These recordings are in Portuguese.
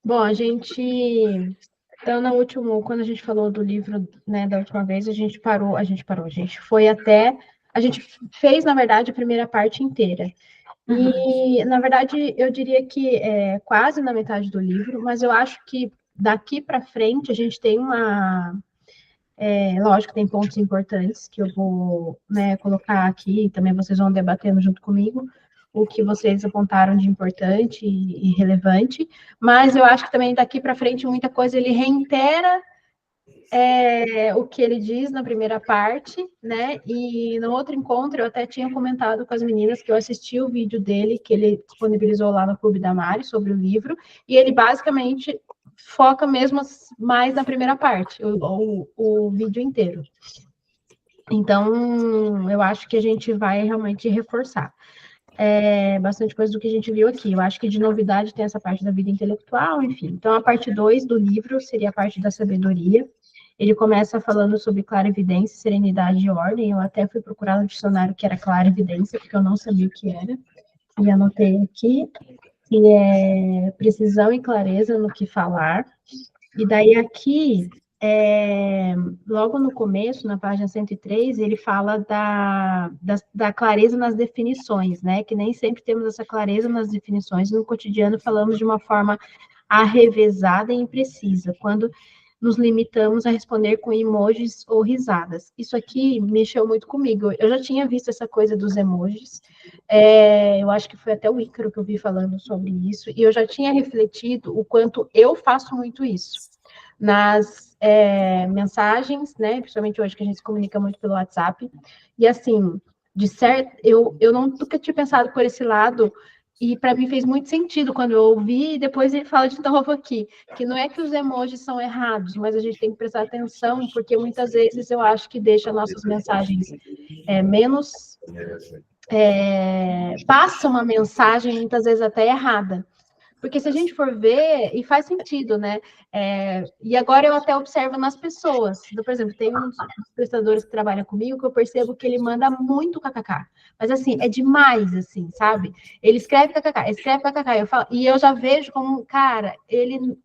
Bom, a gente, então, quando a gente falou do livro, né, da última vez, a gente foi até, a gente fez, na verdade, a primeira parte inteira. Uhum. E, na verdade, eu diria que é quase na metade do livro, mas eu acho que daqui para frente a gente tem lógico, tem pontos importantes que eu vou, né, colocar aqui, e também vocês vão debatendo junto comigo, o que vocês apontaram de importante e relevante, mas eu acho que também daqui para frente muita coisa ele reitera o que ele diz na primeira parte, né? E no outro encontro eu até tinha comentado com as meninas que eu assisti o vídeo dele, que ele disponibilizou lá no Clube da Mari sobre o livro, e ele basicamente foca mesmo mais na primeira parte, o vídeo inteiro. Então, eu acho que a gente vai realmente reforçar bastante coisa do que a gente viu aqui. Eu acho que de novidade tem essa parte da vida intelectual, enfim. Então, a parte 2 do livro seria a parte da sabedoria. Ele começa falando sobre clarividência, serenidade e ordem. Eu até fui procurar no dicionário que era clarividência, porque eu não sabia o que era. E anotei aqui, que é precisão e clareza no que falar. E daí aqui, logo no começo, na página 103, ele fala da clareza nas definições, né? Que nem sempre temos essa clareza nas definições. No cotidiano, falamos de uma forma arrevezada e imprecisa, quando nos limitamos a responder com emojis ou risadas. Isso aqui mexeu muito comigo. Eu já tinha visto essa coisa dos emojis. Eu acho que foi até o Ícaro que eu vi falando sobre isso, e eu já tinha refletido o quanto eu faço muito isso nas mensagens, né? Principalmente hoje que a gente se comunica muito pelo WhatsApp. E assim, de certo, eu nunca tinha pensado por esse lado, e para mim fez muito sentido quando eu ouvi, e depois ele fala de novo aqui, que não é que os emojis são errados, mas a gente tem que prestar atenção, porque muitas vezes eu acho que deixa nossas mensagens menos. Passa uma mensagem muitas vezes até errada. Porque se a gente for ver, e faz sentido, né? E agora eu até observo nas pessoas. Então, por exemplo, tem um dos prestadores que trabalha comigo que eu percebo que ele manda muito kkk. Mas assim, é demais, assim, sabe? Ele escreve kkk. E eu já vejo como, cara, ele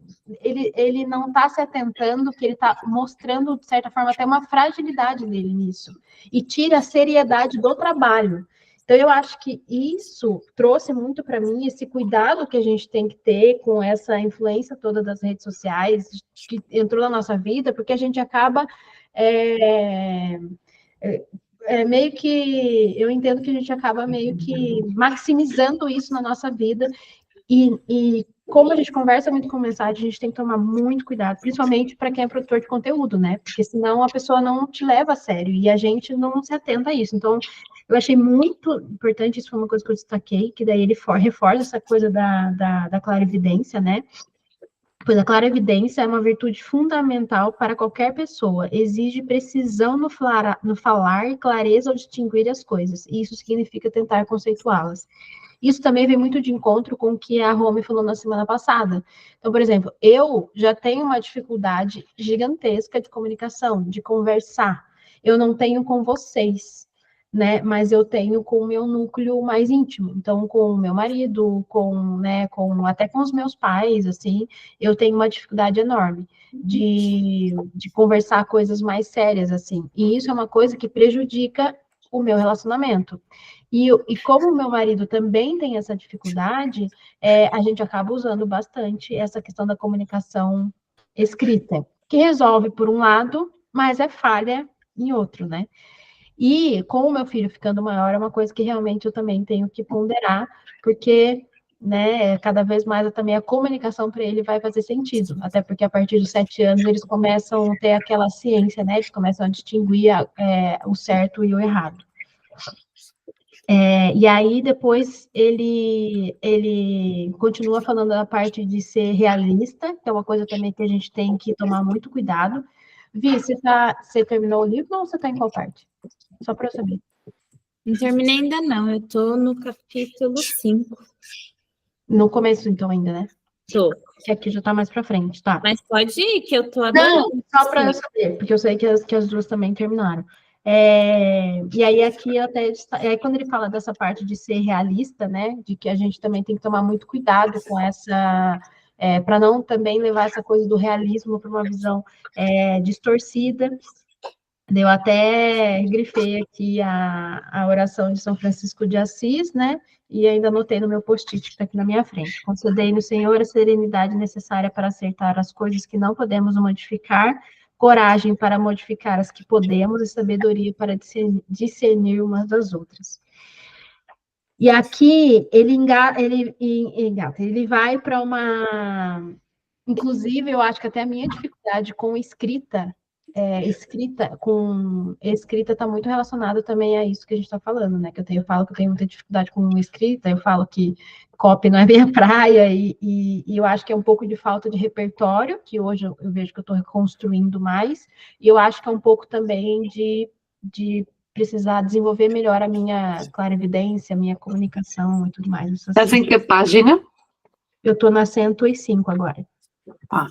não está se atentando, que ele está mostrando, de certa forma, até uma fragilidade dele nisso. E tira a seriedade do trabalho. Então, eu acho que isso trouxe muito para mim esse cuidado que a gente tem que ter com essa influência toda das redes sociais, que entrou na nossa vida, porque a gente acaba meio que. Eu entendo que a gente acaba meio que maximizando isso na nossa vida. E como a gente conversa muito com mensagem, a gente tem que tomar muito cuidado, principalmente para quem é produtor de conteúdo, né? Porque senão a pessoa não te leva a sério e a gente não se atenta a isso. Então, eu achei muito importante, isso foi uma coisa que eu destaquei, que daí ele reforça essa coisa da clarividência, né? Pois a clarividência é uma virtude fundamental para qualquer pessoa. Exige precisão no falar e clareza ao distinguir as coisas. E isso significa tentar conceituá-las. Isso também vem muito de encontro com o que a Romy falou na semana passada. Então, por exemplo, eu já tenho uma dificuldade gigantesca de comunicação, de conversar. Eu não tenho com vocês, né? Mas eu tenho com o meu núcleo mais íntimo. Então, com o meu marido, até com os meus pais, assim, eu tenho uma dificuldade enorme de conversar coisas mais sérias, assim. E isso é uma coisa que prejudica o meu relacionamento. E como o meu marido também tem essa dificuldade, a gente acaba usando bastante essa questão da comunicação escrita, que resolve por um lado, mas é falha em outro, né? E com o meu filho ficando maior, é uma coisa que realmente eu também tenho que ponderar, porque, né, cada vez mais também a comunicação para ele vai fazer sentido, até porque a partir dos 7 anos eles começam a ter aquela ciência, né, eles começam a distinguir o certo e o errado. E aí depois ele continua falando da parte de ser realista, que é uma coisa também que a gente tem que tomar muito cuidado. Vi, você terminou o livro ou você está em qual parte? Só para eu saber. Não terminei ainda não, eu tô no capítulo 5. No começo, então, ainda, né? Tô. Que aqui já tá mais pra frente, tá? Mas pode ir, que eu tô Não, adorando. só para eu saber, porque eu sei que as duas também terminaram. E aí aqui até aí quando ele fala dessa parte de ser realista, né, de que a gente também tem que tomar muito cuidado com essa para não também levar essa coisa do realismo para uma visão distorcida. Eu até grifei aqui a oração de São Francisco de Assis, né? E ainda anotei no meu post-it que está aqui na minha frente. Concedei no Senhor a serenidade necessária para acertar as coisas que não podemos modificar, coragem para modificar as que podemos e sabedoria para discernir umas das outras. E aqui ele vai para uma... Inclusive, eu acho que até a minha dificuldade com escrita está muito relacionada também a isso que a gente está falando, né? Eu falo que eu tenho muita dificuldade com escrita, eu falo que copy não é minha praia, e eu acho que é um pouco de falta de repertório, que hoje eu vejo que eu estou reconstruindo mais, e eu acho que é um pouco também de precisar desenvolver melhor a minha clarividência, a minha comunicação e tudo mais. Estás em que página? Eu estou na 105 agora. Ah.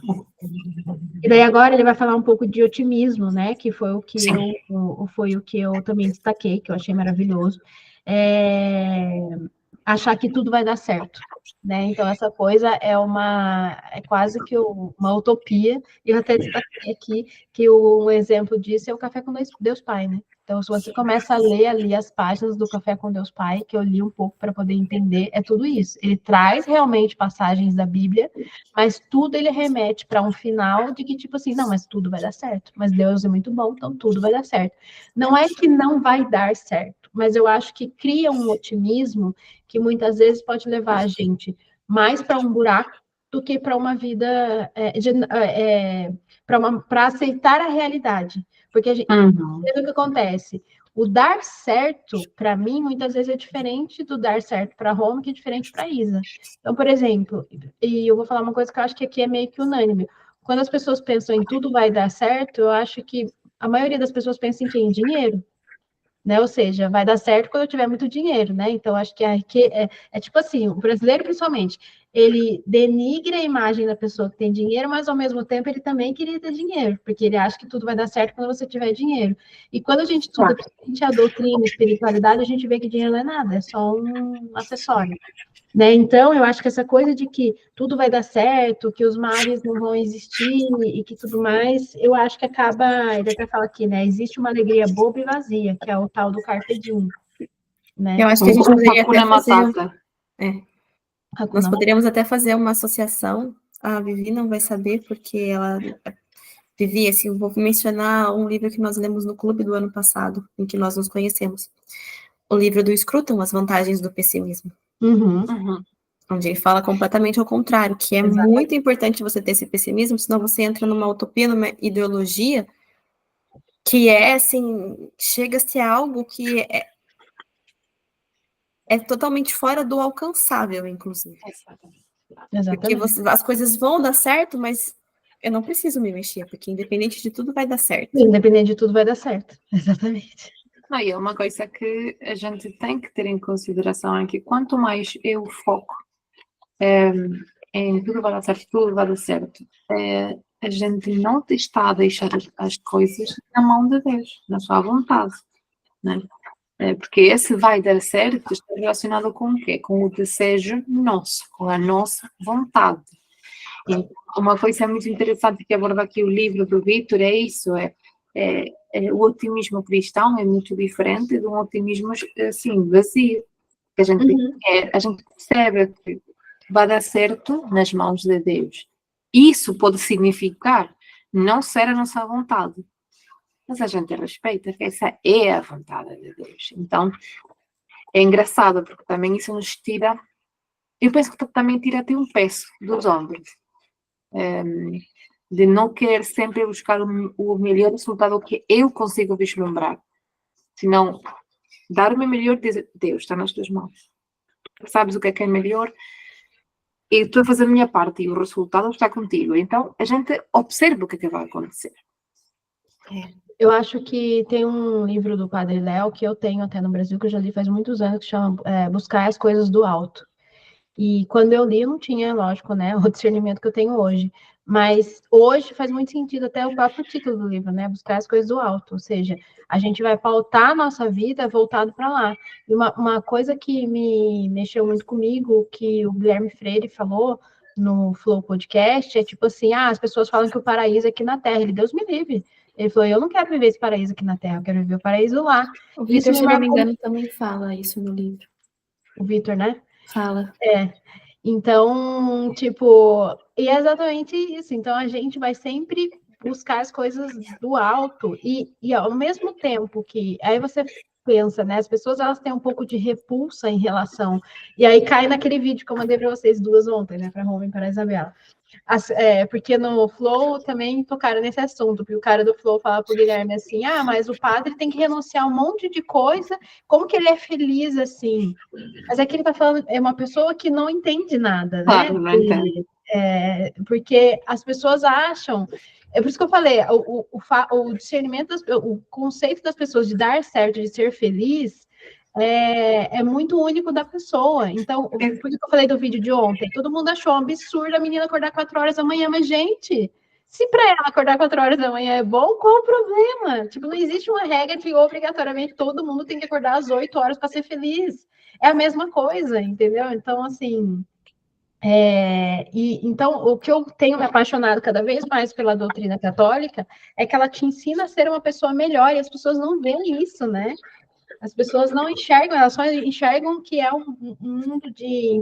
E daí agora ele vai falar um pouco de otimismo, né? Que foi o que eu também destaquei, que eu achei maravilhoso. Achar que tudo vai dar certo, né? Então essa coisa é quase que uma utopia. Eu até destaquei aqui que um exemplo disso é o Café com Deus Pai, né? Então, se você começa a ler ali as páginas do Café com Deus Pai, que eu li um pouco para poder entender, é tudo isso. Ele traz realmente passagens da Bíblia, mas tudo ele remete para um final de que, tipo assim, não, mas tudo vai dar certo. Mas Deus é muito bom, então tudo vai dar certo. Não é que não vai dar certo, mas eu acho que cria um otimismo que muitas vezes pode levar a gente mais para um buraco do que para uma vida, para aceitar a realidade. Porque a gente, o que acontece? O dar certo, para mim, muitas vezes é diferente do dar certo para Roma, que é diferente para Isa. Então, por exemplo, e eu vou falar uma coisa que eu acho que aqui é meio que unânime. Quando as pessoas pensam em tudo vai dar certo, eu acho que a maioria das pessoas pensa em quê? Em dinheiro. Né? Ou seja, vai dar certo quando eu tiver muito dinheiro, né? Então, acho que é tipo assim, o brasileiro, principalmente, ele denigra a imagem da pessoa que tem dinheiro, mas ao mesmo tempo ele também queria ter dinheiro, porque ele acha que tudo vai dar certo quando você tiver dinheiro. E quando a gente estuda, principalmente a doutrina, a espiritualidade, a gente vê que dinheiro não é nada, é só um acessório. Né? Então, eu acho que essa coisa de que tudo vai dar certo, que os males não vão existir e que tudo mais, eu acho que acaba, ele até fala aqui, né? Existe uma alegria boba e vazia, que é o tal do carpe diem, né? Eu acho que a gente poderia até fazer... Nós poderíamos até fazer uma associação, a Vivi não vai saber, porque ela... Vivi, assim, eu vou mencionar um livro que nós lemos no clube do ano passado, em que nós nos conhecemos. O livro do Scruton, As Vantagens do Pessimismo. Onde ele fala completamente ao contrário, que é muito importante você ter esse pessimismo, senão você entra numa utopia, numa ideologia, que é, assim, chega a ser algo que é totalmente fora do alcançável, inclusive. Porque as coisas vão dar certo, mas eu não preciso me mexer, porque independente de tudo vai dar certo. Independente de tudo vai dar certo, exatamente. Não, e é uma coisa que a gente tem que ter em consideração é que quanto mais eu foco em tudo vai dar certo, tudo vai dar certo, a gente não está a deixar as coisas na mão de Deus, na sua vontade, né? Porque esse vai dar certo está relacionado com o quê? Com o desejo nosso, com a nossa vontade. E uma coisa muito interessante que aborda aqui o livro do Vítor é isso, o otimismo cristão é muito diferente de um otimismo assim, vazio. Que a gente percebe que vai dar certo nas mãos de Deus. Isso pode significar não ser a nossa vontade, mas a gente respeita que essa é a vontade de Deus. Então, é engraçado, porque também isso nos tira, eu penso que também tira até um peso dos ombros, de não querer sempre buscar o melhor resultado que eu consigo vislumbrar, senão dar o meu melhor, Deus, está nas tuas mãos. Tu sabes o que é melhor, e estou a fazer a minha parte, e o resultado está contigo. Então, a gente observa o que vai acontecer. Eu acho que tem um livro do Padre Léo, que eu tenho até no Brasil, que eu já li faz muitos anos, que chama Buscar as Coisas do Alto. E quando eu li, eu não tinha, lógico, né, o discernimento que eu tenho hoje. Mas hoje faz muito sentido até o próprio título do livro, né? Buscar as coisas do alto. Ou seja, a gente vai pautar a nossa vida voltado para lá. E uma coisa que me mexeu muito comigo, que o Guilherme Freire falou, no Flow Podcast, é tipo assim, as pessoas falam que o paraíso é aqui na Terra. Ele, Deus me livre. Ele falou, eu não quero viver esse paraíso aqui na Terra, eu quero viver o paraíso lá. O Isso Vitor, me se não me marcou. engano, também fala isso no livro. O Vitor, né? Fala. Então, tipo, e é exatamente isso. Então, a gente vai sempre buscar as coisas do alto e ao mesmo tempo que... Aí você pensa, né? As pessoas, elas têm um pouco de repulsa em relação... E aí cai naquele vídeo que eu mandei para vocês duas ontem, né? Para a Roma e para a Isabela. Porque no Flow também tocaram nesse assunto, porque o cara do Flow fala pro Guilherme assim, mas o padre tem que renunciar a um monte de coisa, como que ele é feliz assim? Mas é que ele tá falando, é uma pessoa que não entende nada, né? Claro, não entendo. Porque as pessoas acham, é por isso que eu falei, o discernimento, o conceito das pessoas de dar certo, de ser feliz, é muito único da pessoa. Então, por que eu falei do vídeo de ontem? Todo mundo achou um absurdo a menina acordar 4 horas da manhã, mas, gente, se para ela acordar 4 horas da manhã é bom, qual o problema? Tipo, não existe uma regra de obrigatoriamente todo mundo tem que acordar às 8 horas para ser feliz. É a mesma coisa, entendeu? Então, assim. Então, o que eu tenho me apaixonado cada vez mais pela doutrina católica é que ela te ensina a ser uma pessoa melhor, e as pessoas não veem isso, né? As pessoas não enxergam, elas só enxergam que é um mundo de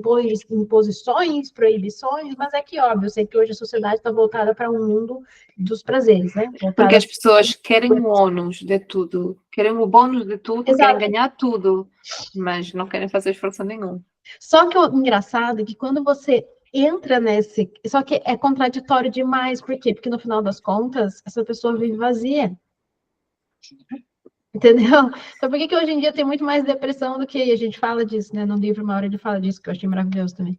imposições, proibições, mas é que, óbvio, eu sei que hoje a sociedade está voltada para um mundo dos prazeres, né? Porque as pessoas querem o ônus de tudo, querem o bônus de tudo, Exato. querem ganhar tudo, mas não querem fazer esforço nenhum. Só que o engraçado é que quando você entra nesse... Só que é contraditório demais, por quê? Porque no final das contas, essa pessoa vive vazia. Entendeu? Então, por que hoje em dia tem muito mais depressão do que... A gente fala disso, né? No livro, uma hora ele fala disso, que eu achei maravilhoso também.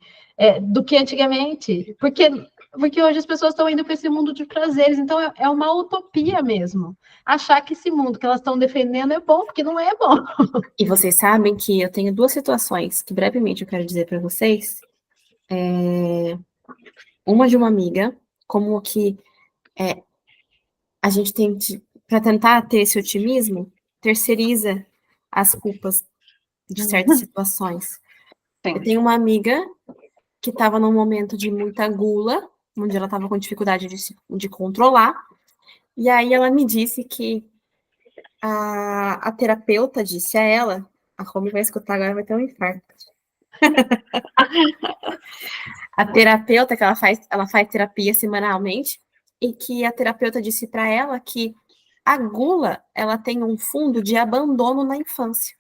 Do que antigamente. Porque hoje as pessoas estão indo para esse mundo de prazeres. Então, é uma utopia mesmo. Achar que esse mundo que elas estão defendendo é bom, porque não é bom. E vocês sabem que eu tenho duas situações que brevemente eu quero dizer para vocês. Uma de uma amiga, como que a gente tem, para tentar ter esse otimismo, terceiriza as culpas de certas situações. Sim. Eu tenho uma amiga que estava num momento de muita gula, onde ela estava com dificuldade de controlar, e aí ela me disse que a terapeuta disse a ela, a Romy vai escutar agora, vai ter um infarto. A terapeuta, que ela faz terapia semanalmente, e que a terapeuta disse para ela que a gula, ela tem um fundo de abandono na infância.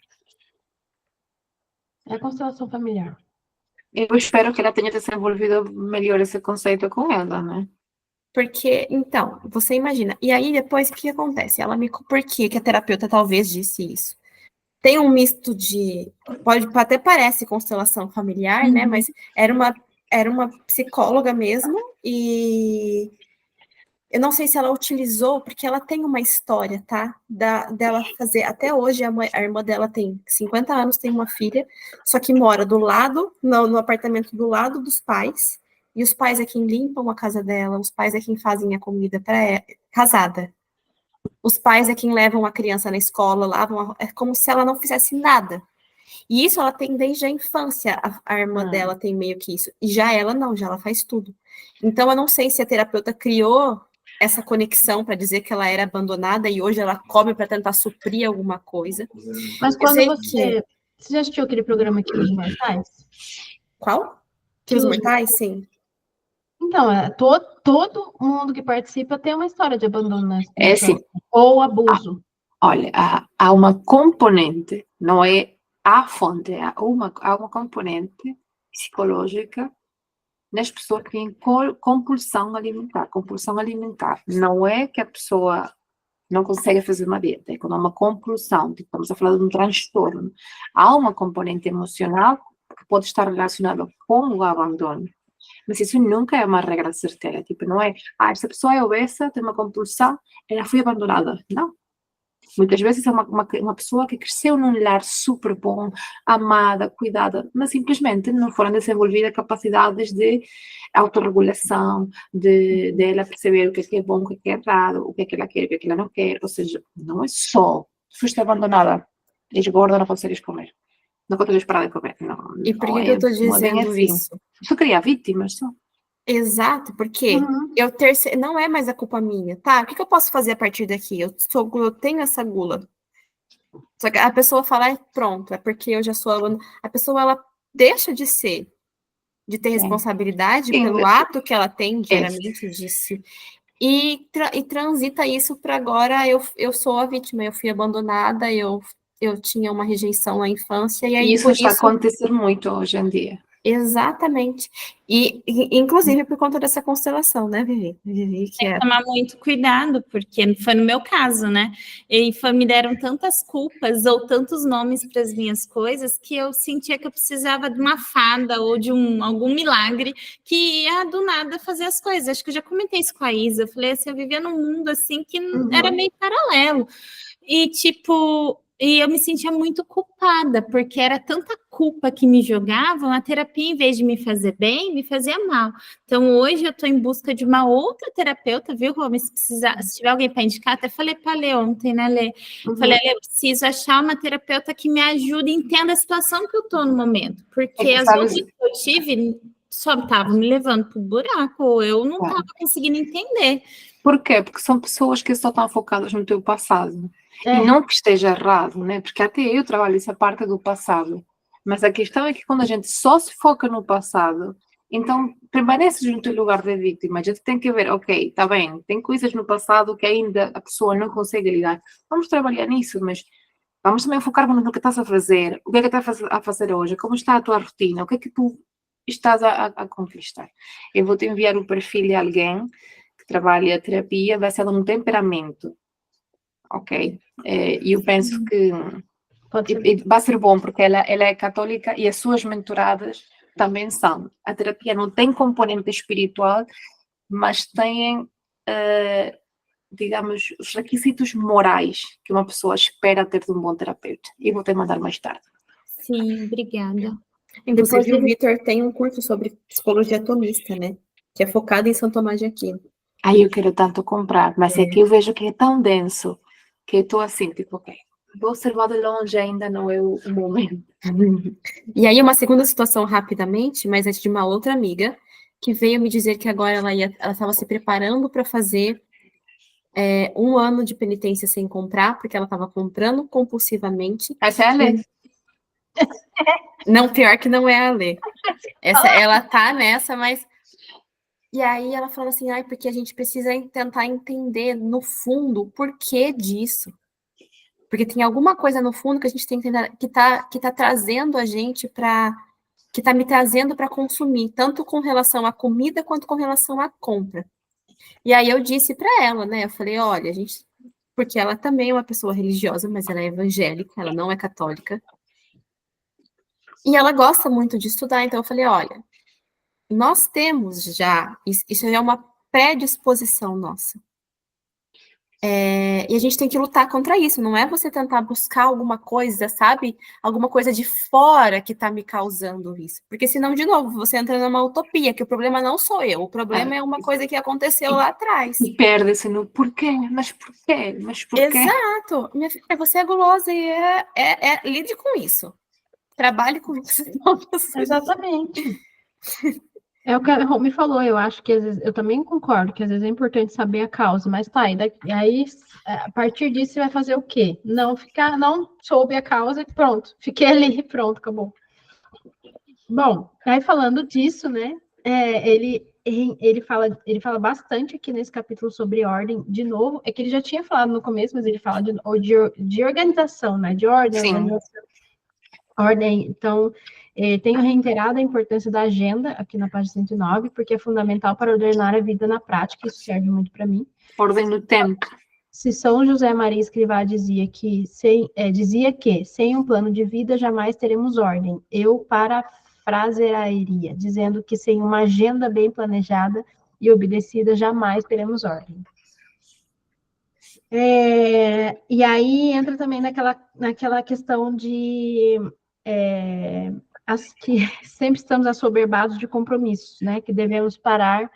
É a constelação familiar. Eu espero que ela tenha desenvolvido melhor esse conceito com ela, né? Porque, então, você imagina. E aí, depois, o que acontece? Por que a terapeuta talvez disse isso? Tem um misto de... até parece constelação familiar, né? Mas era uma psicóloga mesmo, e eu não sei se ela utilizou, porque ela tem uma história, tá? Dela fazer... Até hoje, a irmã dela tem 50 anos, tem uma filha, só que mora do lado, no apartamento do lado dos pais, e os pais é quem limpam a casa dela, os pais é quem fazem a comida para ela, casada. Os pais é quem levam a criança na escola, lavam, é como se ela não fizesse nada. E isso ela tem desde a infância, a irmã dela tem meio que isso. E já ela não, já ela faz tudo. Então eu não sei se a terapeuta criou essa conexão para dizer que ela era abandonada e hoje ela come para tentar suprir alguma coisa. Mas quando você já assistiu aquele programa Quilos Mortais? Qual? Quilos Mortais? Sim. Então, todo mundo que participa tem uma história de abandono na Sim. Ou abuso. Olha, há uma componente, não é a fonte, há uma componente psicológica nas pessoas que têm compulsão alimentar. Compulsão alimentar não é que a pessoa não consegue fazer uma dieta, é quando há uma compulsão, tipo, estamos a falar de um transtorno. Há uma componente emocional que pode estar relacionada com o abandono. Mas isso nunca é uma regra certeira. Tipo, não é, esta pessoa é obesa, tem uma compulsão, ela foi abandonada. Não. Muitas vezes é uma pessoa que cresceu num lar super bom, amada, cuidada, mas simplesmente não foram desenvolvidas capacidades de autorregulação, de ela perceber o que é bom, o que é errado, o que ela quer, o que ela não quer. Ou seja, não é só, foste abandonada, és gorda, não consegues comer. Não consegues parar de comer. Não, e por que eu estou dizendo assim. isso? Isso cria vítimas, só. Exato, porque Uhum. não é mais a culpa minha, tá? O que que eu posso fazer a partir daqui? Eu tenho essa gula. Só que a pessoa fala, pronto, é porque eu já sou aluna. A pessoa, ela deixa de ter Sim. responsabilidade pelo Sim, ato que ela tem é. diariamente e transita isso para agora eu sou a vítima, eu fui abandonada, eu tinha uma rejeição na infância, e E aí isso por está a isso. acontecer muito hoje em dia. Exatamente. Inclusive por conta dessa constelação, né, Vivi? Vivi, que é. Tomar muito cuidado, porque foi no meu caso, né? E me deram tantas culpas ou tantos nomes para as minhas coisas que eu sentia que eu precisava de uma fada ou de algum milagre que ia do nada fazer as coisas. Acho que eu já comentei isso com a Isa. Eu falei assim, eu vivia num mundo assim que era meio paralelo. E, tipo, eu me sentia muito culpada, porque era tanta culpa que me jogavam, a terapia, em vez de me fazer bem, me fazia mal. Então, hoje eu estou em busca de uma outra terapeuta, viu, Rô? Se tiver alguém para indicar, até falei para a Lê ontem, né, Lê? Falei, Lê, eu preciso achar uma terapeuta que me ajude e entenda a situação que eu estou no momento, porque as outras que eu tive só estavam me levando para o buraco, eu não estava conseguindo entender. Por quê? Porque são pessoas que só estão focadas no teu passado. É. E não que esteja errado, né? Porque até eu trabalho essa parte do passado. Mas a questão é que quando a gente só se foca no passado, então permaneces no teu lugar de vítima. A gente tem que ver, ok, está bem, tem coisas no passado que ainda a pessoa não consegue lidar. Vamos trabalhar nisso, mas vamos também focar no que estás a fazer, o que é que estás a fazer hoje, como está a tua rotina, o que é que tu estás a conquistar. Eu vou te enviar o perfil de alguém que trabalha a terapia baseado no temperamento, ok? E eu penso que vai ser bom, porque ela é católica e as suas mentoradas também são. A terapia não tem componente espiritual, mas tem, digamos, os requisitos morais que uma pessoa espera ter de um bom terapeuta. E vou te mandar mais tarde. Sim, obrigada. Inclusive, o Vitor tem um curso sobre psicologia atomista, né? Que é focado em São Tomás de Aquino. Aí eu quero tanto comprar, mas é que eu vejo que é tão denso que eu estou assim, tipo, ok, vou observar de longe, ainda não é o momento. E aí, uma segunda situação rapidamente, mas é de uma outra amiga, que veio me dizer que agora ela estava se preparando para fazer 1 ano de penitência sem comprar, porque ela estava comprando compulsivamente. Essa é a Lê. Não, pior que não é a Lê. Ela tá nessa, mas... E aí ela falou assim, porque a gente precisa tentar entender, no fundo, o porquê disso. Porque tem alguma coisa no fundo que a gente tem que entender, que tá trazendo a gente para... que tá me trazendo para consumir, tanto com relação à comida, quanto com relação à compra. E aí eu disse para ela, né, eu falei, olha, porque ela também é uma pessoa religiosa, mas ela é evangélica, ela não é católica. E ela gosta muito de estudar, então eu falei, olha, nós temos já, isso é uma predisposição nossa. E a gente tem que lutar contra isso, não é você tentar buscar alguma coisa, sabe? Alguma coisa de fora que está me causando isso. Porque senão, de novo, você entra numa utopia, que o problema não sou eu, o problema é uma coisa que aconteceu lá atrás. E perde-se no porquê, mas porquê, mas porquê. Exato. Minha filha, você é gulosa e lide com isso. Trabalhe com isso. Exatamente. É o que a Rô me falou, eu acho que às vezes, eu também concordo que às vezes é importante saber a causa, mas tá, e aí a partir disso você vai fazer o quê? Não soube a causa e pronto, fiquei ali, pronto, acabou. Bom, aí falando disso, né, ele fala bastante aqui nesse capítulo sobre ordem, de novo, é que ele já tinha falado no começo, mas ele fala de organização, né, de ordem, Sim. organização. Ordem, então, tenho reiterado a importância da agenda aqui na página 109, porque é fundamental para ordenar a vida na prática, isso serve muito para mim. Ordem no tempo. Se São José Maria Escrivá dizia que sem um plano de vida jamais teremos ordem, eu parafrasearia, dizendo que sem uma agenda bem planejada e obedecida jamais teremos ordem. E aí entra também naquela questão de que sempre estamos assoberbados de compromissos, né? Que devemos parar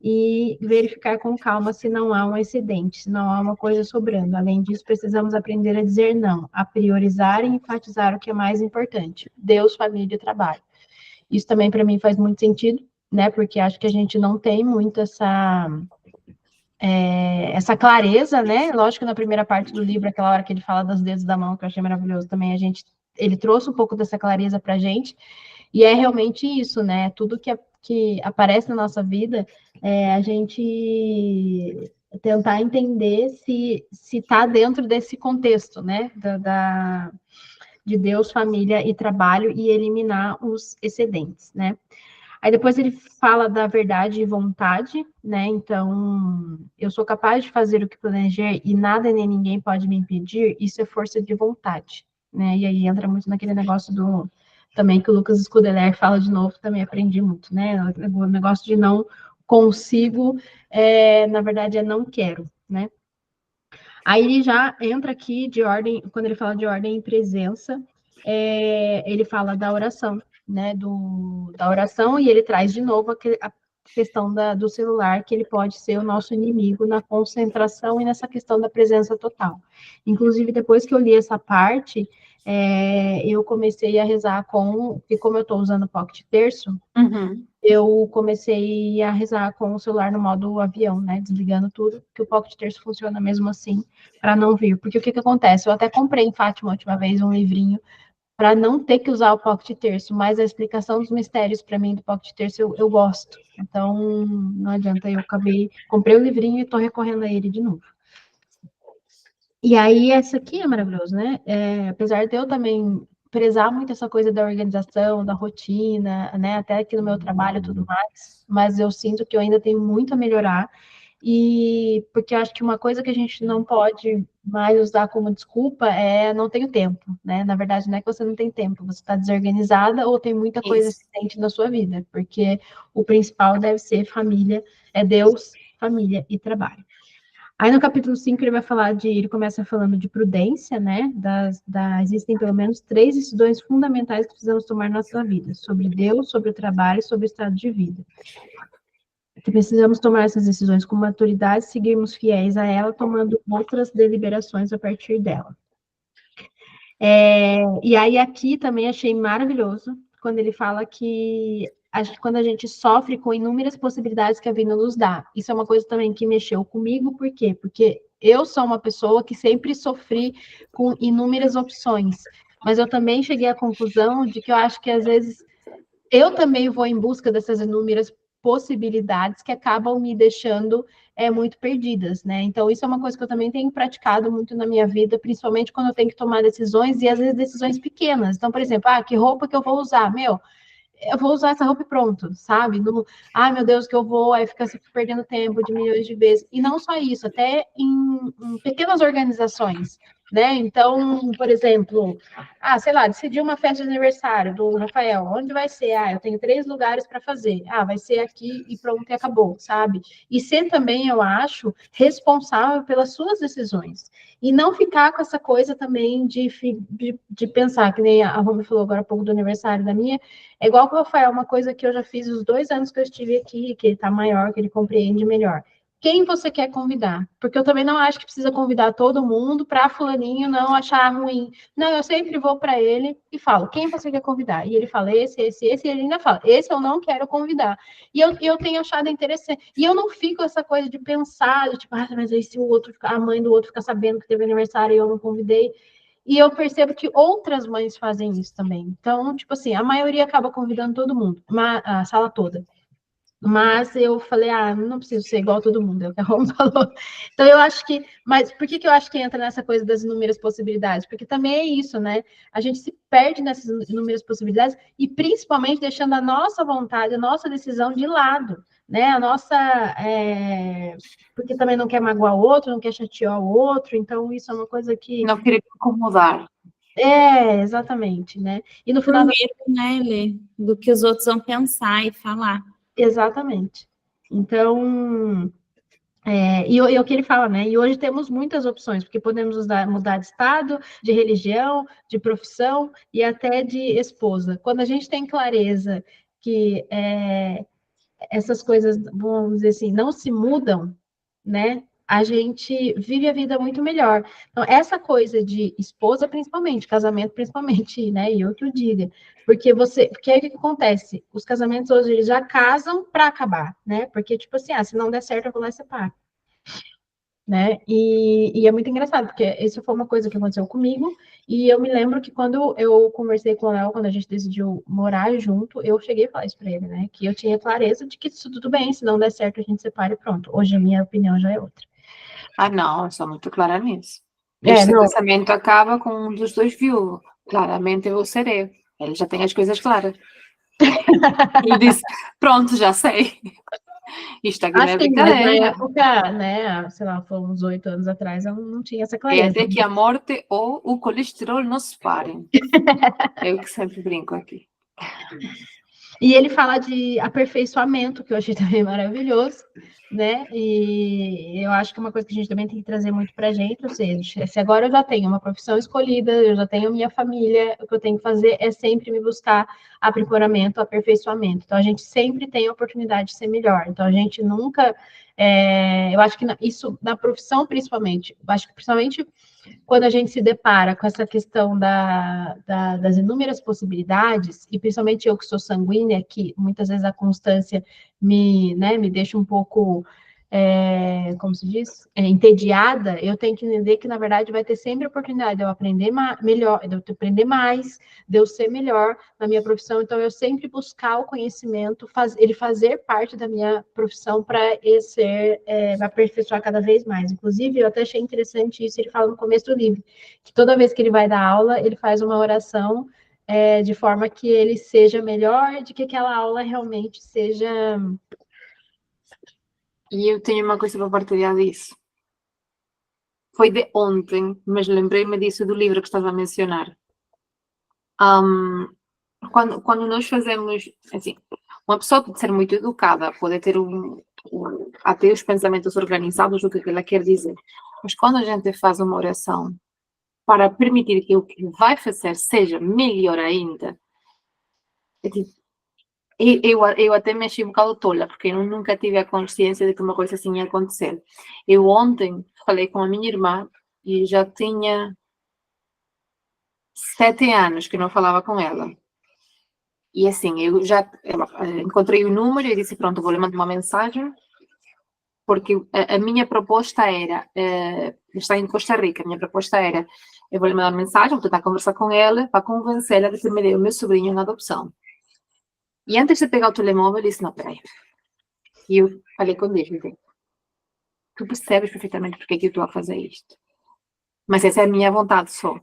e verificar com calma se não há um excedente, se não há uma coisa sobrando. Além disso, precisamos aprender a dizer não, a priorizar e enfatizar o que é mais importante: Deus, família e trabalho. Isso também para mim faz muito sentido, né? Porque acho que a gente não tem muito essa clareza, né? Lógico que na primeira parte do livro, aquela hora que ele fala dos dedos da mão, que eu achei maravilhoso também, ele trouxe um pouco dessa clareza para a gente, e é realmente isso, né? Tudo que aparece na nossa vida, a gente tentar entender se está dentro desse contexto, né? De Deus, família e trabalho, e eliminar os excedentes, né? Aí depois ele fala da verdade e vontade, né? Então, eu sou capaz de fazer o que planejar e nada nem ninguém pode me impedir. Isso é força de vontade, né? E aí entra muito naquele negócio também que o Lucas Scudeler fala de novo, também aprendi muito, né? O negócio de não consigo, na verdade é não quero, né? Aí ele já entra aqui de ordem, quando ele fala de ordem e presença, ele fala da oração, né? Da oração, e ele traz de novo a questão do celular, que ele pode ser o nosso inimigo na concentração e nessa questão da presença total. Inclusive, depois que eu li essa parte, eu comecei a rezar porque como eu estou usando o Pocket Terço, eu comecei a rezar com o celular no modo avião, né? Desligando tudo, que o Pocket Terço funciona mesmo assim, para não vir. Porque o que acontece? Eu até comprei em Fátima, a última vez, um livrinho para não ter que usar o Pocket Terço, mas a explicação dos mistérios, para mim, do Pocket Terço, eu gosto. Então, não adianta, comprei o livrinho e estou recorrendo a ele de novo. E aí, essa aqui é maravilhoso, né? Apesar de eu também prezar muito essa coisa da organização, da rotina, né? Até aqui no meu trabalho e tudo mais, mas eu sinto que eu ainda tenho muito a melhorar, e porque eu acho que uma coisa que a gente não pode mais usar como desculpa é não tenho tempo, né? Na verdade, não é que você não tem tempo, você está desorganizada ou tem muita coisa existente na sua vida, porque o principal deve ser família, é Deus, família e trabalho. Aí no capítulo 5 ele começa falando de prudência, né? Existem pelo menos 3 decisões fundamentais que precisamos tomar na nossa vida: sobre Deus, sobre o trabalho e sobre o estado de vida. Que precisamos tomar essas decisões com maturidade, seguirmos fiéis a ela, tomando outras deliberações a partir dela. E aí aqui também achei maravilhoso, quando ele fala que quando a gente sofre com inúmeras possibilidades que a vida nos dá. Isso é uma coisa também que mexeu comigo, por quê? Porque eu sou uma pessoa que sempre sofri com inúmeras opções, mas eu também cheguei à conclusão de que eu acho que às vezes eu também vou em busca dessas inúmeras possibilidades que acabam me deixando muito perdidas, né? Então, isso é uma coisa que eu também tenho praticado muito na minha vida, principalmente quando eu tenho que tomar decisões, e às vezes decisões pequenas. Então, por exemplo, que roupa que eu vou usar? Eu vou usar essa roupa e pronto, sabe? Meu Deus, que eu vou, aí fica perdendo tempo de milhões de vezes. E não só isso, até em pequenas organizações, né? Então, por exemplo, sei lá, decidir uma festa de aniversário do Rafael, onde vai ser? Eu tenho 3 lugares para fazer. Vai ser aqui e pronto, e acabou, sabe? E ser também, eu acho, responsável pelas suas decisões. E não ficar com essa coisa também de pensar, que nem a Roma falou agora há pouco do aniversário da minha, é igual com o Rafael, uma coisa que eu já fiz os 2 anos que eu estive aqui, que ele está maior, que ele compreende melhor. Quem você quer convidar? Porque eu também não acho que precisa convidar todo mundo para fulaninho não achar ruim. Não, eu sempre vou para ele e falo, quem você quer convidar? E ele fala, esse, e ele ainda fala, esse eu não quero convidar. E eu tenho achado interessante. E eu não fico essa coisa de pensar, de tipo, mas aí se a mãe do outro ficar sabendo que teve aniversário e eu não convidei. E eu percebo que outras mães fazem isso também. Então, tipo assim, a maioria acaba convidando todo mundo, a sala toda. Mas eu falei, não preciso ser igual a todo mundo, é o que a Roma falou. Então, eu acho que... Mas por que eu acho que entra nessa coisa das inúmeras possibilidades? Porque também é isso, né? A gente se perde nessas inúmeras possibilidades e principalmente deixando a nossa vontade, a nossa decisão de lado, né? A nossa... Porque também não quer magoar o outro, não quer chatear o outro, então isso é uma coisa que... Não querer incomodar. Exatamente, né? E no final... Por medo, né, Lê? Do que os outros vão pensar e falar. Exatamente. Então... E o que ele fala, né? E hoje temos muitas opções, porque podemos mudar de estado, de religião, de profissão e até de esposa. Quando a gente tem clareza que essas coisas, vamos dizer assim, não se mudam, né? a gente vive a vida muito melhor. Então, essa coisa de esposa, principalmente, casamento, principalmente, né? E eu que o diga. Porque aí o que acontece? Os casamentos hoje, eles já casam para acabar, né? Porque, tipo assim, se não der certo, eu vou lá e separo. Né? E é muito engraçado, porque isso foi uma coisa que aconteceu comigo, e eu me lembro que quando eu conversei com o Léo, quando a gente decidiu morar junto, eu cheguei a falar isso pra ele, né? Que eu tinha clareza de que isso tudo bem, se não der certo, a gente separa e pronto. Hoje a minha opinião já é outra. Ah, não, eu sou muito clara nisso. Se o Não, casamento acaba com um dos dois viúvos, claramente eu vou ser eu. Ele já tem as coisas claras. Ele disse, pronto, já sei. Isto aqui não é assim, mas na brincadeira. época, né, sei lá, foi uns 8 anos atrás, eu não tinha essa É clareza. até que a morte ou o colesterol não se parem. Eu que sempre brinco aqui. E ele fala de aperfeiçoamento, que eu achei também maravilhoso, né? E eu acho que é uma coisa que a gente também tem que trazer muito para a gente, ou seja, se agora eu já tenho uma profissão escolhida, eu já tenho minha família, o que eu tenho que fazer é sempre me buscar aprimoramento, aperfeiçoamento. Então, a gente sempre tem a oportunidade de ser melhor. Então, a gente nunca... eu acho que isso, na profissão, principalmente, eu acho que principalmente quando a gente se depara com essa questão das inúmeras possibilidades, e principalmente eu que sou sanguínea, que muitas vezes a constância me deixa um pouco, como se diz, entediada, eu tenho que entender que, na verdade, vai ter sempre a oportunidade de eu aprender melhor, de eu aprender mais, de eu ser melhor na minha profissão, então eu sempre buscar o conhecimento, ele fazer parte da minha profissão para me aperfeiçoar cada vez mais. Inclusive, eu até achei interessante isso, ele fala no começo do livro, que toda vez que ele vai dar aula, ele faz uma oração de forma que ele seja melhor, de que aquela aula realmente seja... E eu tenho uma coisa para partilhar disso. Foi de ontem, mas lembrei-me disso do livro que estava a mencionar. Quando nós fazemos, assim, uma pessoa pode ser muito educada, pode ter até os pensamentos organizados do que ela quer dizer, mas quando a gente faz uma oração para permitir que o que vai fazer seja melhor ainda, é tipo, eu até me achei um bocado tola, porque eu nunca tive a consciência de que uma coisa assim ia acontecer. Eu ontem falei com a minha irmã e já tinha 7 anos que não falava com ela. E assim, eu já encontrei o número e disse, pronto, vou lhe mandar uma mensagem, porque a minha proposta era, está em Costa Rica, a minha proposta era, eu vou lhe mandar uma mensagem, vou tentar conversar com ela, para convencê-la de que me dê o meu sobrinho na adopção. E antes de pegar o telemóvel, eu disse, não, peraí. E eu falei com Deus, tu percebes perfeitamente porque é que eu estou a fazer isto. Mas essa é a minha vontade só.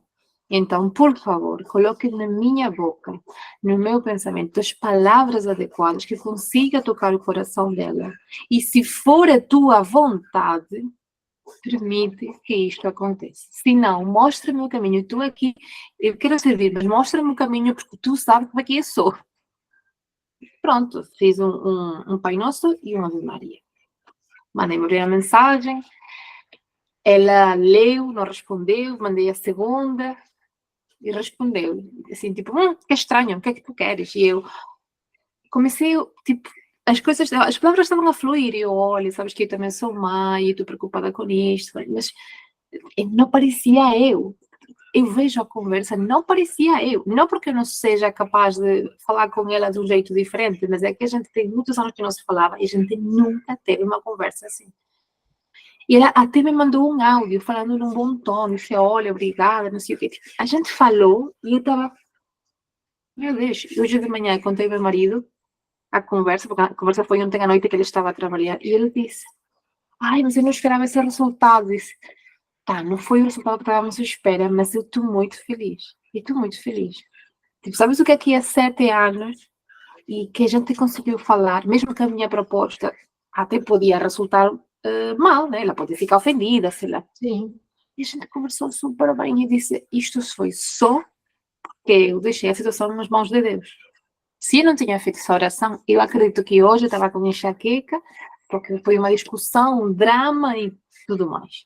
Então, por favor, coloque na minha boca, no meu pensamento, as palavras adequadas que consiga tocar o coração dela. E se for a tua vontade, permite que isto aconteça. Se não, mostra-me o caminho. Estou aqui, eu quero servir, mas mostra-me o caminho porque tu sabes como é que eu sou. Pronto, fiz um Pai Nosso e uma Ave Maria. Mandei-me a mensagem, ela leu, não respondeu, mandei a segunda e respondeu, assim, tipo, que estranho, o que é que tu queres? E eu comecei, tipo, as palavras estavam a fluir, e eu, olha, sabes que eu também sou mãe, e estou preocupada com isto, mas não parecia eu vejo a conversa, não parecia eu, não porque eu não seja capaz de falar com ela de um jeito diferente, mas é que a gente tem muitos anos que não se falava, e a gente nunca teve uma conversa assim. E ela até me mandou um áudio falando num bom tom, disse, olha, obrigada, não sei o quê. A gente falou e eu estava, meu Deus, hoje de manhã contei ao meu marido a conversa, porque a conversa foi ontem à noite que ele estava a trabalhar, e ele disse, ai, mas eu não esperava esse resultado. Disse, tá, não foi o resultado que estávamos à espera, mas eu estou muito feliz. Eu estou muito feliz. Tipo, sabes o que é que há 7 anos e que a gente conseguiu falar, mesmo que a minha proposta até podia resultar mal, né? Ela pode ficar ofendida, sei lá. Sim. E a gente conversou super bem e disse, isto foi só porque eu deixei a situação nas mãos de Deus. Se eu não tinha feito essa oração, eu acredito que hoje eu estava com enxaqueca, porque foi uma discussão, um drama e tudo mais.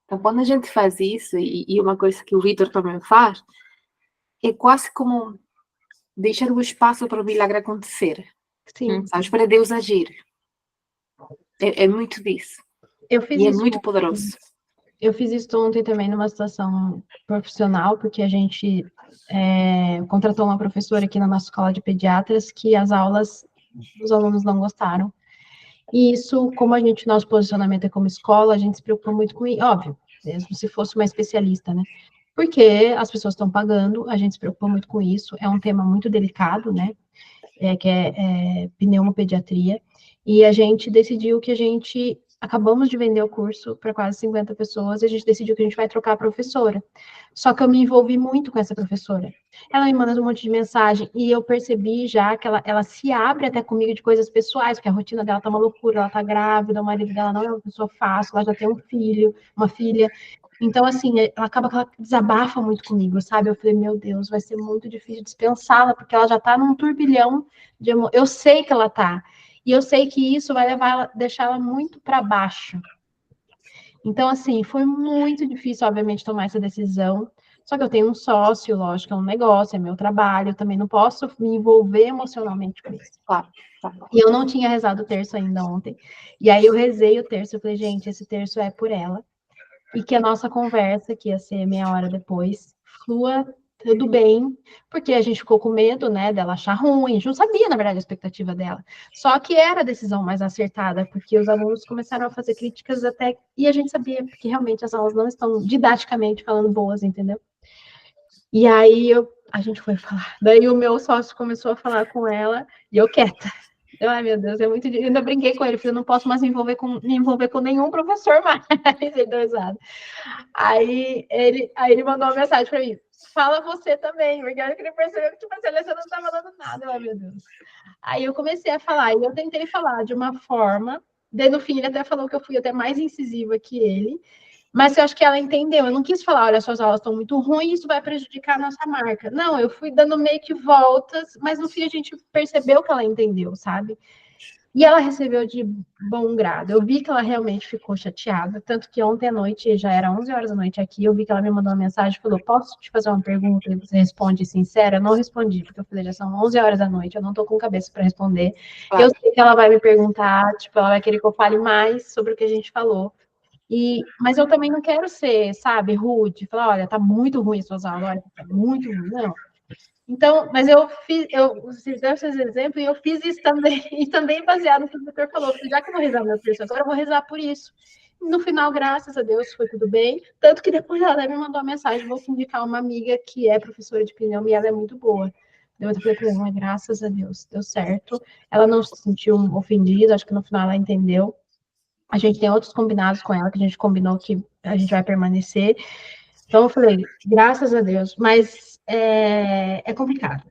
Então, quando a gente faz isso, e uma coisa que o Vitor também faz, é quase como deixar o espaço para o milagre acontecer. Sim. Sabes? Para Deus agir. É muito disso. Eu fiz E é isso muito poderoso. Eu fiz isso ontem também numa situação profissional, porque a gente contratou uma professora aqui na nossa escola de pediatras que as aulas os alunos não gostaram. E isso, como nosso posicionamento é como escola, a gente se preocupa muito com isso, óbvio, mesmo se fosse uma especialista, né? Porque as pessoas estão pagando, a gente se preocupa muito com isso, é um tema muito delicado, né? Que é pneumopediatria, e a gente decidiu que acabamos de vender o curso para quase 50 pessoas, e a gente decidiu que a gente vai trocar a professora. Só que eu me envolvi muito com essa professora. Ela me manda um monte de mensagem, e eu percebi já que ela se abre até comigo de coisas pessoais, porque a rotina dela tá uma loucura, ela tá grávida, o marido dela não é uma pessoa fácil, ela já tem um filho, uma filha. Então, assim, ela acaba que ela desabafa muito comigo, sabe? Eu falei, meu Deus, vai ser muito difícil dispensá-la, porque ela já tá num turbilhão de emoções. Eu sei que ela tá. E eu sei que isso vai deixar ela muito para baixo. Então, assim, foi muito difícil, obviamente, tomar essa decisão. Só que eu tenho um sócio, lógico, é um negócio, é meu trabalho, eu também não posso me envolver emocionalmente com isso. Claro. E eu não tinha rezado o terço ainda ontem. E aí eu rezei o terço, eu falei, gente, esse terço é por ela. E que a nossa conversa, que ia ser meia hora depois, flua tudo bem, porque a gente ficou com medo, né, dela achar ruim, a gente não sabia, na verdade, a expectativa dela. Só que era a decisão mais acertada, porque os alunos começaram a fazer críticas até, e a gente sabia, porque realmente as aulas não estão didaticamente falando boas, entendeu? E aí a gente foi falar. Daí o meu sócio começou a falar com ela, e eu quieta. Ai, meu Deus, é muito difícil. Eu ainda brinquei com ele, falei, eu não posso mais me envolver com nenhum professor mais. Ele deu risada. Aí ele mandou uma mensagem para mim, fala você também, porque ele percebeu que tipo, a seleção não estava falando nada. Ai, meu Deus. Aí eu comecei a falar, e eu tentei falar de uma forma, daí no fim ele até falou que eu fui até mais incisiva que ele, mas eu acho que ela entendeu. Eu não quis falar, olha, suas aulas estão muito ruins, isso vai prejudicar a nossa marca. Não, eu fui dando meio que voltas, mas no fim a gente percebeu que ela entendeu, sabe? E ela recebeu de bom grado. Eu vi que ela realmente ficou chateada, tanto que ontem à noite, já era 11 horas da noite aqui, eu vi que ela me mandou uma mensagem e falou, posso te fazer uma pergunta? E você responde sincera? Eu não respondi, porque eu falei, já são 11 horas da noite, eu não tô com cabeça para responder. Claro. Eu sei que ela vai me perguntar, tipo, ela vai querer que eu fale mais sobre o que a gente falou. Mas eu também não quero ser, sabe, rude, falar, olha, tá muito ruim as suas aulas, olha, tá muito ruim, não. Então, mas você deu esse exemplo, e eu fiz isso também, e também baseado no que o doutor falou, já que eu vou rezar meu terço agora, eu vou rezar por isso. No final, graças a Deus, foi tudo bem, tanto que depois ela me mandou uma mensagem, vou te indicar uma amiga que é professora de pneu, e ela é muito boa. Eu falei para ela, graças a Deus, deu certo. Ela não se sentiu ofendida, acho que no final ela entendeu. A gente tem outros combinados com ela, que a gente combinou que a gente vai permanecer. Então, eu falei, graças a Deus, mas é complicado.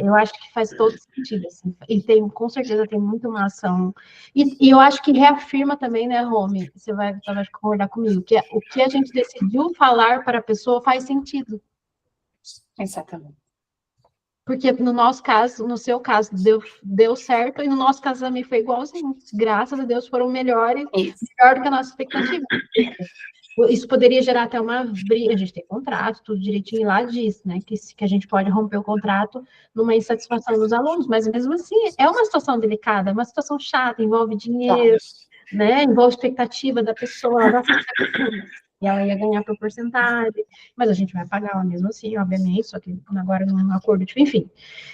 Eu acho que faz todo sentido, assim. E com certeza tem muito uma ação. E eu acho que reafirma também, né, Romy? Você vai talvez concordar comigo, que o que a gente decidiu falar para a pessoa faz sentido. Exatamente. Porque no nosso caso, no seu caso, deu certo, e no nosso caso também foi igualzinho. Graças a Deus foram melhor do que a nossa expectativa. Isso poderia gerar até uma briga, a gente tem contrato, tudo direitinho, e lá diz, né, que a gente pode romper o contrato numa insatisfação dos alunos, mas mesmo assim, é uma situação delicada, é uma situação chata, envolve dinheiro, né, envolve expectativa da pessoa, e ela ia ganhar por porcentagem, mas a gente vai pagar ela mesmo assim, obviamente, só que agora num acordo, enfim.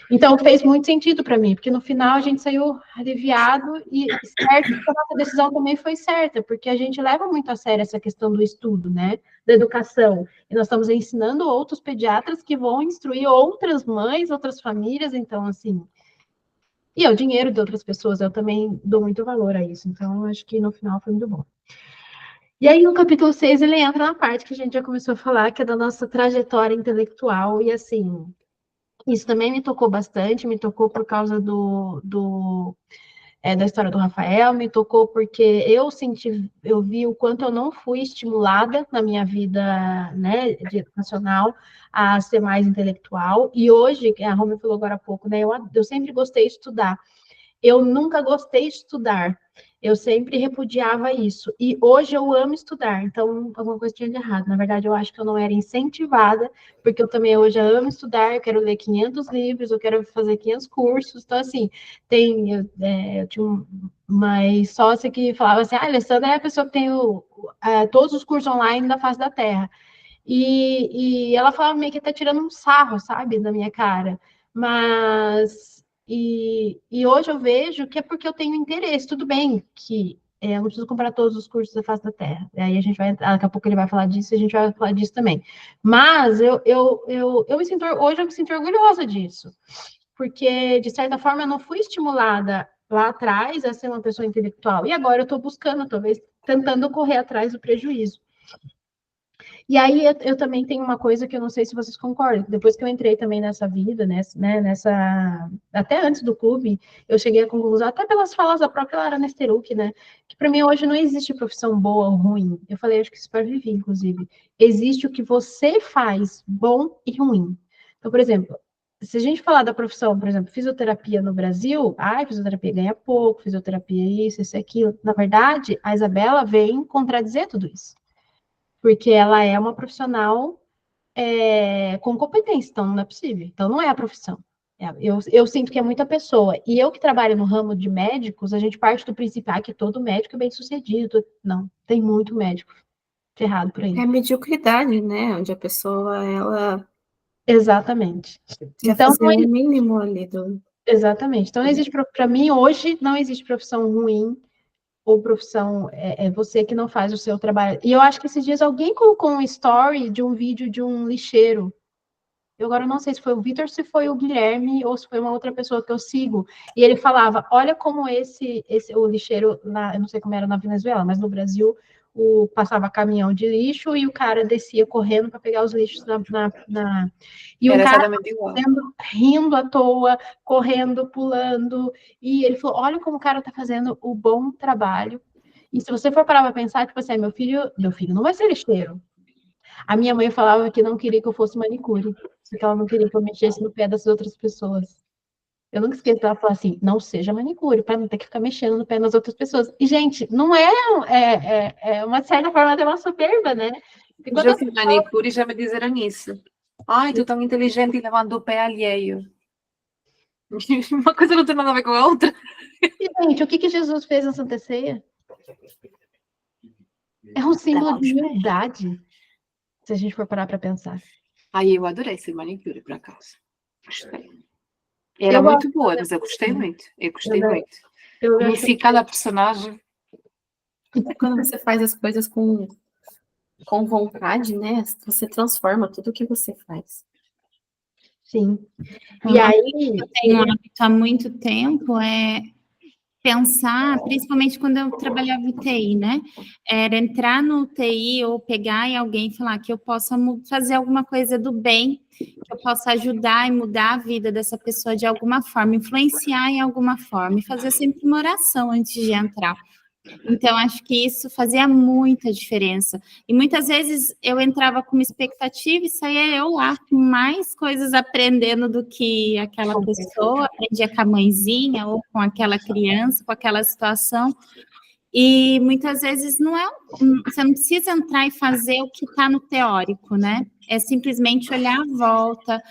Então, fez muito sentido para mim, porque no final a gente saiu aliviado e certo que a nossa decisão também foi certa, porque a gente leva muito a sério essa questão do estudo, né, da educação, e nós estamos ensinando outros pediatras que vão instruir outras mães, outras famílias, então, assim, e é o dinheiro de outras pessoas, eu também dou muito valor a isso, então, acho que no final foi muito bom. E aí, no capítulo 6, ele entra na parte que a gente já começou a falar, que é da nossa trajetória intelectual, e assim, isso também me tocou bastante, me tocou por causa da história do Rafael, me tocou porque eu vi o quanto eu não fui estimulada na minha vida, né, educacional a ser mais intelectual, e hoje, a Romy falou agora há pouco, né, eu sempre gostei de estudar, eu nunca gostei de estudar, eu sempre repudiava isso. E hoje eu amo estudar, então alguma coisa tinha de errado. Na verdade, eu acho que eu não era incentivada, porque eu também hoje amo estudar, eu quero ler 500 livros, eu quero fazer 500 cursos. Então, assim, eu tinha mas sócia que falava assim, a Alessandra é a pessoa que tem todos os cursos online da face da Terra. E ela falava meio que até tirando um sarro, sabe, da minha cara. Mas, e hoje eu vejo que é porque eu tenho interesse. Tudo bem que eu não preciso comprar todos os cursos da face da Terra. Aí a gente vai, daqui a pouco ele vai falar disso e a gente vai falar disso também. Mas eu me sinto, hoje eu me sinto orgulhosa disso. Porque, de certa forma, eu não fui estimulada lá atrás a ser uma pessoa intelectual. E agora eu estou buscando, talvez, tentando correr atrás do prejuízo. E aí eu também tenho uma coisa que eu não sei se vocês concordam. Depois que eu entrei também nessa vida, até antes do clube, eu cheguei à conclusão, até pelas falas da própria Lara Nesteruk, né? Que para mim hoje não existe profissão boa ou ruim. Eu falei, acho que isso para Vivi, inclusive. Existe o que você faz, bom e ruim. Então, por exemplo, se a gente falar da profissão, por exemplo, fisioterapia no Brasil, fisioterapia ganha pouco, fisioterapia isso, aquilo. Na verdade, a Isabela vem contradizer tudo isso. Porque ela é uma profissional com competência, então não é possível. Então não é a profissão. Eu sinto que é muita pessoa. E eu que trabalho no ramo de médicos, a gente parte do princípio que todo médico é bem sucedido. Não, tem muito médico ferrado por aí. É a mediocridade, né? Onde a pessoa, ela exatamente. quer Então, fazer o mínimo ali do... Exatamente. Então, não existe, para mim, hoje, não existe profissão ruim ou profissão, você que não faz o seu trabalho. E eu acho que esses dias alguém colocou um story de um vídeo de um lixeiro. Eu agora não sei se foi o Vitor, se foi o Guilherme, ou se foi uma outra pessoa que eu sigo. E ele falava, olha como o lixeiro, eu não sei como era na Venezuela, mas no Brasil, passava caminhão de lixo e o cara descia correndo para pegar os lixos E Era o cara exatamente igual. rindo à toa, correndo, pulando. E ele falou, olha como o cara está fazendo o bom trabalho. E se você for parar para pensar, tipo assim, meu filho não vai ser lixeiro. A minha mãe falava que não queria que eu fosse manicure, porque ela não queria que eu mexesse no pé das outras pessoas. Eu nunca esqueci dela falar assim, não seja manicure, para não ter que ficar mexendo no pé das outras pessoas. E, gente, não é uma certa forma de uma soberba, né? Já fui manicure e já me disseram isso. Ai, tu tão inteligente e lavando o pé alheio. Uma coisa não tem nada a ver com a outra. E, gente, o que Jesus fez na Santa Ceia? É um símbolo de humildade, se a gente for parar para pensar. Ai, eu adorei ser manicure, por acaso. Gostei. Era muito boa, mas eu gostei muito. Eu gostei muito. Conheci cada personagem. Quando você faz as coisas com vontade, né? Você transforma tudo que você faz. Sim. E aí... Eu tenho um hábito há muito tempo, pensar, principalmente quando eu trabalhava em TI, né? Era entrar no TI ou pegar em alguém e falar que eu possa fazer alguma coisa do bem, que eu possa ajudar e mudar a vida dessa pessoa de alguma forma, influenciar em alguma forma, e fazer sempre uma oração antes de entrar. Então, acho que isso fazia muita diferença. E muitas vezes eu entrava com uma expectativa e saía eu lá com mais coisas aprendendo do que aquela pessoa, aprendia com a mãezinha ou com aquela criança, com aquela situação. E muitas vezes você não precisa entrar e fazer o que está no teórico, né? É simplesmente olhar à volta,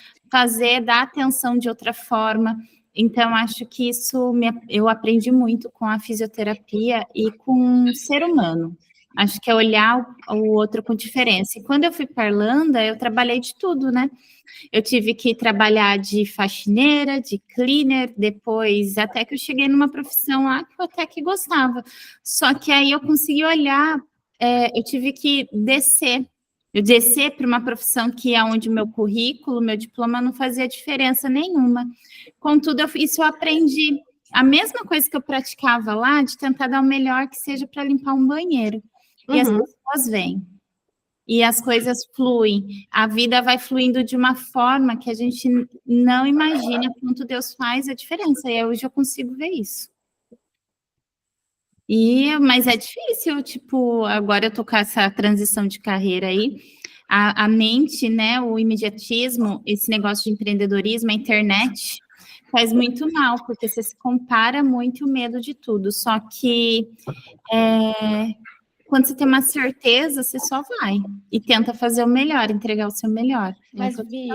dar atenção de outra forma. Então, acho que isso eu aprendi muito com a fisioterapia e com o ser humano. Acho que é olhar o outro com diferença. E quando eu fui para a Irlanda, eu trabalhei de tudo, né? Eu tive que trabalhar de faxineira, de cleaner, depois até que eu cheguei numa profissão lá que eu até que gostava. Só que aí eu consegui olhar, eu tive que descer. Eu descer para uma profissão que é onde o meu currículo, meu diploma não fazia diferença nenhuma. Contudo, isso eu aprendi. A mesma coisa que eu praticava lá, de tentar dar o melhor que seja para limpar um banheiro. E as pessoas vêm. E as coisas fluem. A vida vai fluindo de uma forma que a gente não imagina quanto Deus faz a diferença. E hoje eu consigo ver isso. Mas é difícil, tipo, agora eu tô com essa transição de carreira aí, a mente, né, o imediatismo, esse negócio de empreendedorismo, a internet, faz muito mal, porque você se compara muito e o medo de tudo, só que quando você tem uma certeza, você só vai e tenta fazer o melhor, entregar o seu melhor. Mas, Vi,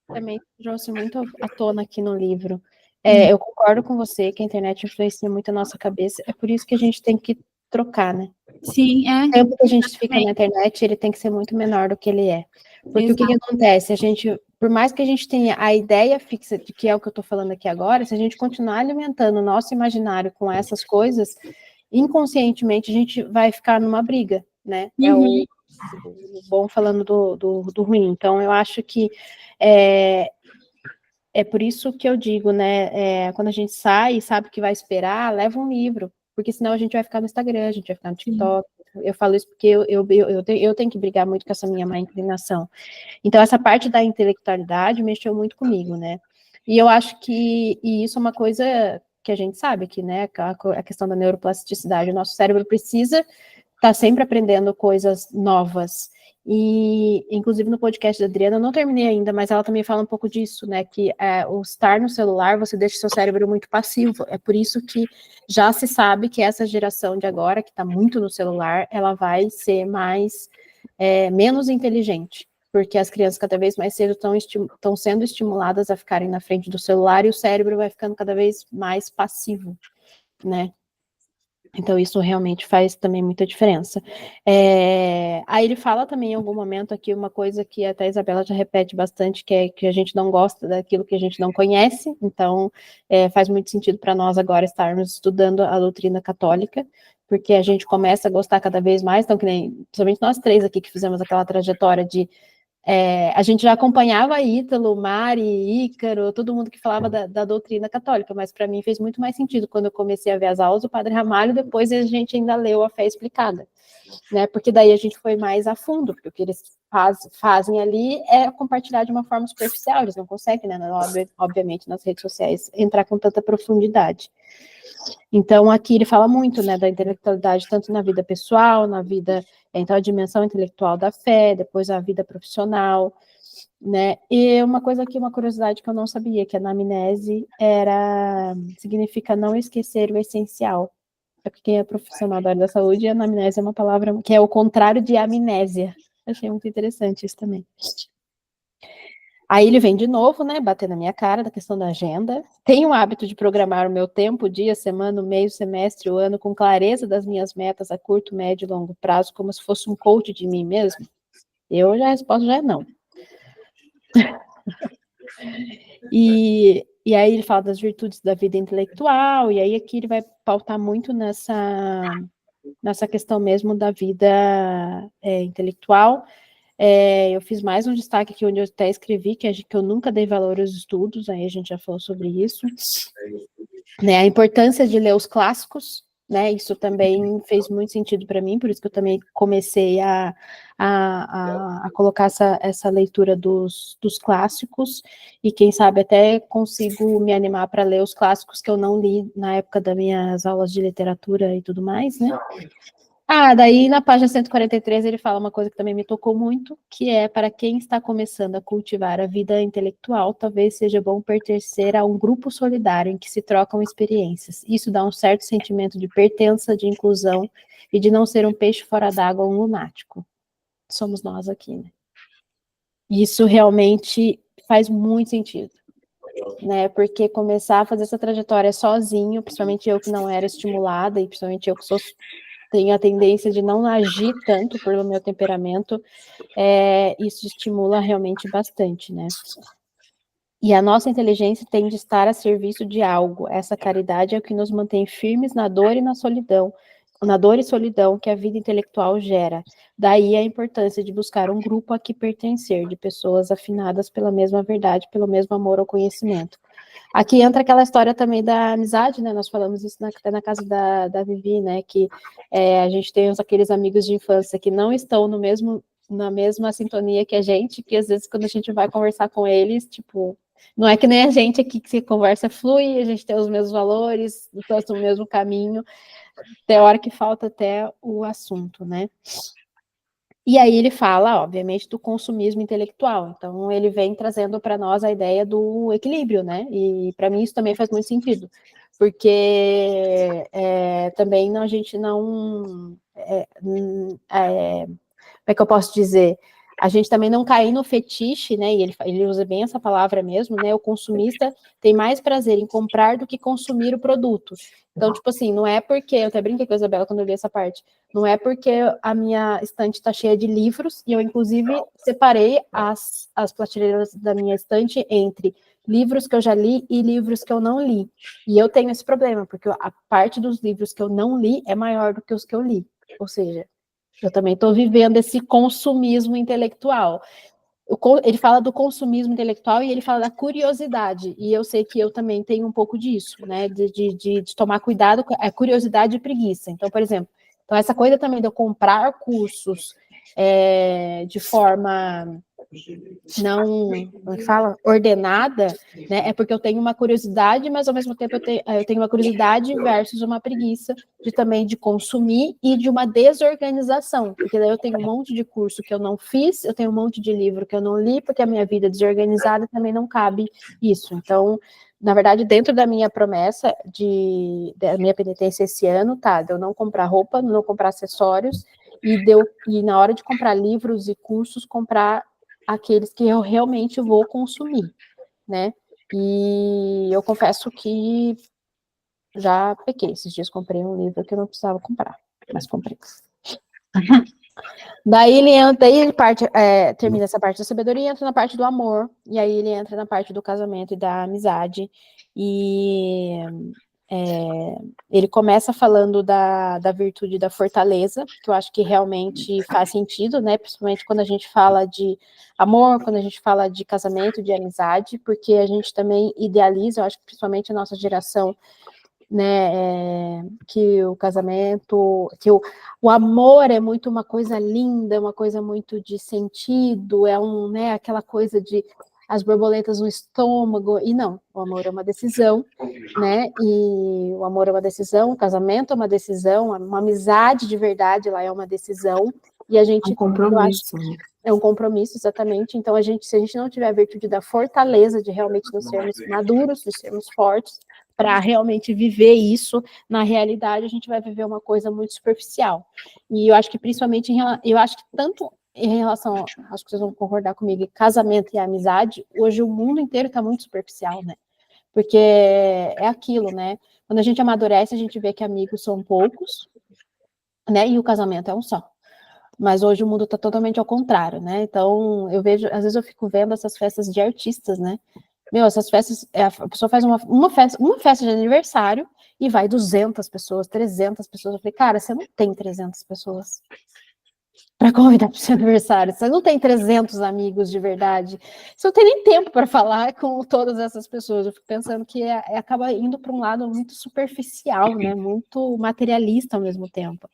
também trouxe muito à tona aqui no livro. Eu concordo com você que a internet influencia muito a nossa cabeça, é por isso que a gente tem que trocar, né? Sim, O tempo que a gente fica na internet, ele tem que ser muito menor do que ele é. Porque o que acontece? Por mais que a gente tenha a ideia fixa de que é o que eu estou falando aqui agora, se a gente continuar alimentando o nosso imaginário com essas coisas, inconscientemente a gente vai ficar numa briga, né? É o bom falando do ruim. Então, eu acho que é por isso que eu digo, né? Quando a gente sai e sabe o que vai esperar, leva um livro, porque senão a gente vai ficar no Instagram, a gente vai ficar no TikTok. Eu falo isso porque eu tenho que brigar muito com essa minha má inclinação. Então, essa parte da intelectualidade mexeu muito comigo, né? E eu acho que isso é uma coisa que a gente sabe que, né, a questão da neuroplasticidade, o nosso cérebro precisa estar sempre aprendendo coisas novas. E, inclusive, no podcast da Adriana, eu não terminei ainda, mas ela também fala um pouco disso, né, que o estar no celular, você deixa seu cérebro muito passivo. É por isso que já se sabe que essa geração de agora, que está muito no celular, ela vai ser menos inteligente, porque as crianças cada vez mais cedo estão sendo estimuladas a ficarem na frente do celular e o cérebro vai ficando cada vez mais passivo, né? Então, isso realmente faz também muita diferença. Aí ele fala também em algum momento aqui uma coisa que até a Isabela já repete bastante, que é que a gente não gosta daquilo que a gente não conhece, então faz muito sentido para nós agora estarmos estudando a doutrina católica, porque a gente começa a gostar cada vez mais, então, que nem, principalmente nós três aqui que fizemos aquela trajetória de a gente já acompanhava Ítalo, Mari, Ícaro, todo mundo que falava da doutrina católica, mas para mim fez muito mais sentido quando eu comecei a ver as aulas do Padre Ramalho, depois a gente ainda leu a Fé Explicada, né? Porque daí a gente foi mais a fundo, porque o que eles fazem ali é compartilhar de uma forma superficial, eles não conseguem, né? Obviamente, nas redes sociais, entrar com tanta profundidade. Então, aqui ele fala muito, né, da intelectualidade, tanto na vida pessoal, na vida, então, a dimensão intelectual da fé, depois a vida profissional, né, e uma coisa aqui, uma curiosidade que eu não sabia, que a anamnese significa não esquecer o essencial. É porque quem é profissional da área da saúde, a anamnese é uma palavra que é o contrário de amnésia. Achei muito interessante isso também. Aí ele vem de novo, né, bater na minha cara da questão da agenda. Tenho o hábito de programar o meu tempo, o dia, semana, o mês, o semestre, o ano, com clareza das minhas metas a curto, médio e longo prazo, como se fosse um coach de mim mesmo. A resposta já é não. E aí ele fala das virtudes da vida intelectual, e aí aqui ele vai pautar muito nessa questão mesmo da vida intelectual. Eu fiz mais um destaque aqui onde eu até escrevi que eu nunca dei valor aos estudos, aí a gente já falou sobre isso, né, a importância de ler os clássicos, né, isso também fez muito sentido para mim, por isso que eu também comecei a colocar essa leitura dos clássicos, e quem sabe até consigo me animar para ler os clássicos que eu não li na época das minhas aulas de literatura e tudo mais, né. Daí na página 143 ele fala uma coisa que também me tocou muito, que é para quem está começando a cultivar a vida intelectual, talvez seja bom pertencer a um grupo solidário em que se trocam experiências. Isso dá um certo sentimento de pertença, de inclusão e de não ser um peixe fora d'água ou um lunático. Somos nós aqui, né? Isso realmente faz muito sentido, né? Porque começar a fazer essa trajetória sozinho, principalmente eu que não era estimulada, e principalmente eu que tenho a tendência de não agir tanto pelo meu temperamento, isso estimula realmente bastante, né? E a nossa inteligência tem de estar a serviço de algo. Essa caridade é o que nos mantém firmes na dor e na solidão, que a vida intelectual gera. Daí a importância de buscar um grupo a que pertencer, de pessoas afinadas pela mesma verdade, pelo mesmo amor ao conhecimento. Aqui entra aquela história também da amizade, né? Nós falamos isso até na casa da Vivi, né? Que a gente tem aqueles amigos de infância que não estão na mesma sintonia que a gente, que às vezes quando a gente vai conversar com eles, tipo, não é que nem a gente aqui que se conversa flui, a gente tem os mesmos valores, o mesmo caminho, tem hora que falta até o assunto, né? E aí ele fala, obviamente, do consumismo intelectual. Então, ele vem trazendo para nós a ideia do equilíbrio, né? E para mim isso também faz muito sentido, porque também a gente não... como é que eu posso dizer? a gente também não cair no fetiche, né? E ele usa bem essa palavra mesmo, né? O consumista tem mais prazer em comprar do que consumir o produto. Então, tipo assim, não é porque, eu até brinquei com a Isabela quando eu li essa parte, não é porque a minha estante está cheia de livros, e eu, inclusive, separei as prateleiras da minha estante entre livros que eu já li e livros que eu não li. E eu tenho esse problema, porque a parte dos livros que eu não li é maior do que os que eu li. Ou seja, eu também estou vivendo esse consumismo intelectual. Ele fala do consumismo intelectual e ele fala da curiosidade, e eu sei que eu também tenho um pouco disso, né, de tomar cuidado com a curiosidade e preguiça. Então, por exemplo, essa coisa também de eu comprar cursos de forma não, como é que fala? Ordenada, né? É porque eu tenho uma curiosidade, mas ao mesmo tempo eu tenho uma curiosidade versus uma preguiça também de consumir e de uma desorganização, porque daí eu tenho um monte de curso que eu não fiz, eu tenho um monte de livro que eu não li, porque a minha vida é desorganizada também não cabe isso. Então, na verdade, dentro da minha promessa da minha penitência esse ano, tá, de eu não comprar roupa, não comprar acessórios, e na hora de comprar livros e cursos, comprar aqueles que eu realmente vou consumir, né? E eu confesso que já pequei. Esses dias comprei um livro que eu não precisava comprar, mas comprei. Daí ele termina essa parte da sabedoria e entra na parte do amor, e aí ele entra na parte do casamento e da amizade, e ele começa falando da virtude da fortaleza, que eu acho que realmente faz sentido, né? Principalmente quando a gente fala de amor, quando a gente fala de casamento, de amizade, porque a gente também idealiza, eu acho que principalmente a nossa geração, né, que o casamento, que o amor é muito uma coisa linda, uma coisa muito de sentido, né, aquela coisa de as borboletas no estômago, e não, o amor é uma decisão, né, e o amor é uma decisão, o casamento é uma decisão, uma amizade de verdade lá é uma decisão, e a gente... Um compromisso, né? É um compromisso, exatamente, então se a gente não tiver a virtude da fortaleza, de realmente não sermos maduros, de sermos fortes, para realmente viver isso na realidade, a gente vai viver uma coisa muito superficial. E eu acho que principalmente, eu acho que tanto em relação, acho que vocês vão concordar comigo, casamento e amizade, hoje o mundo inteiro está muito superficial, né? Porque é aquilo, né? Quando a gente amadurece, a gente vê que amigos são poucos, né? E o casamento é um só. Mas hoje o mundo está totalmente ao contrário, né? Então, eu vejo, às vezes eu fico vendo essas festas de artistas, né? Meu, essas festas, a pessoa faz uma festa de aniversário e vai 200 pessoas, 300 pessoas. Eu falei, cara, você não tem 300 pessoas para convidar para o seu aniversário. Você não tem 300 amigos de verdade. Você não tem nem tempo para falar com todas essas pessoas. Eu fico pensando que acaba indo para um lado muito superficial, né? Muito materialista ao mesmo tempo.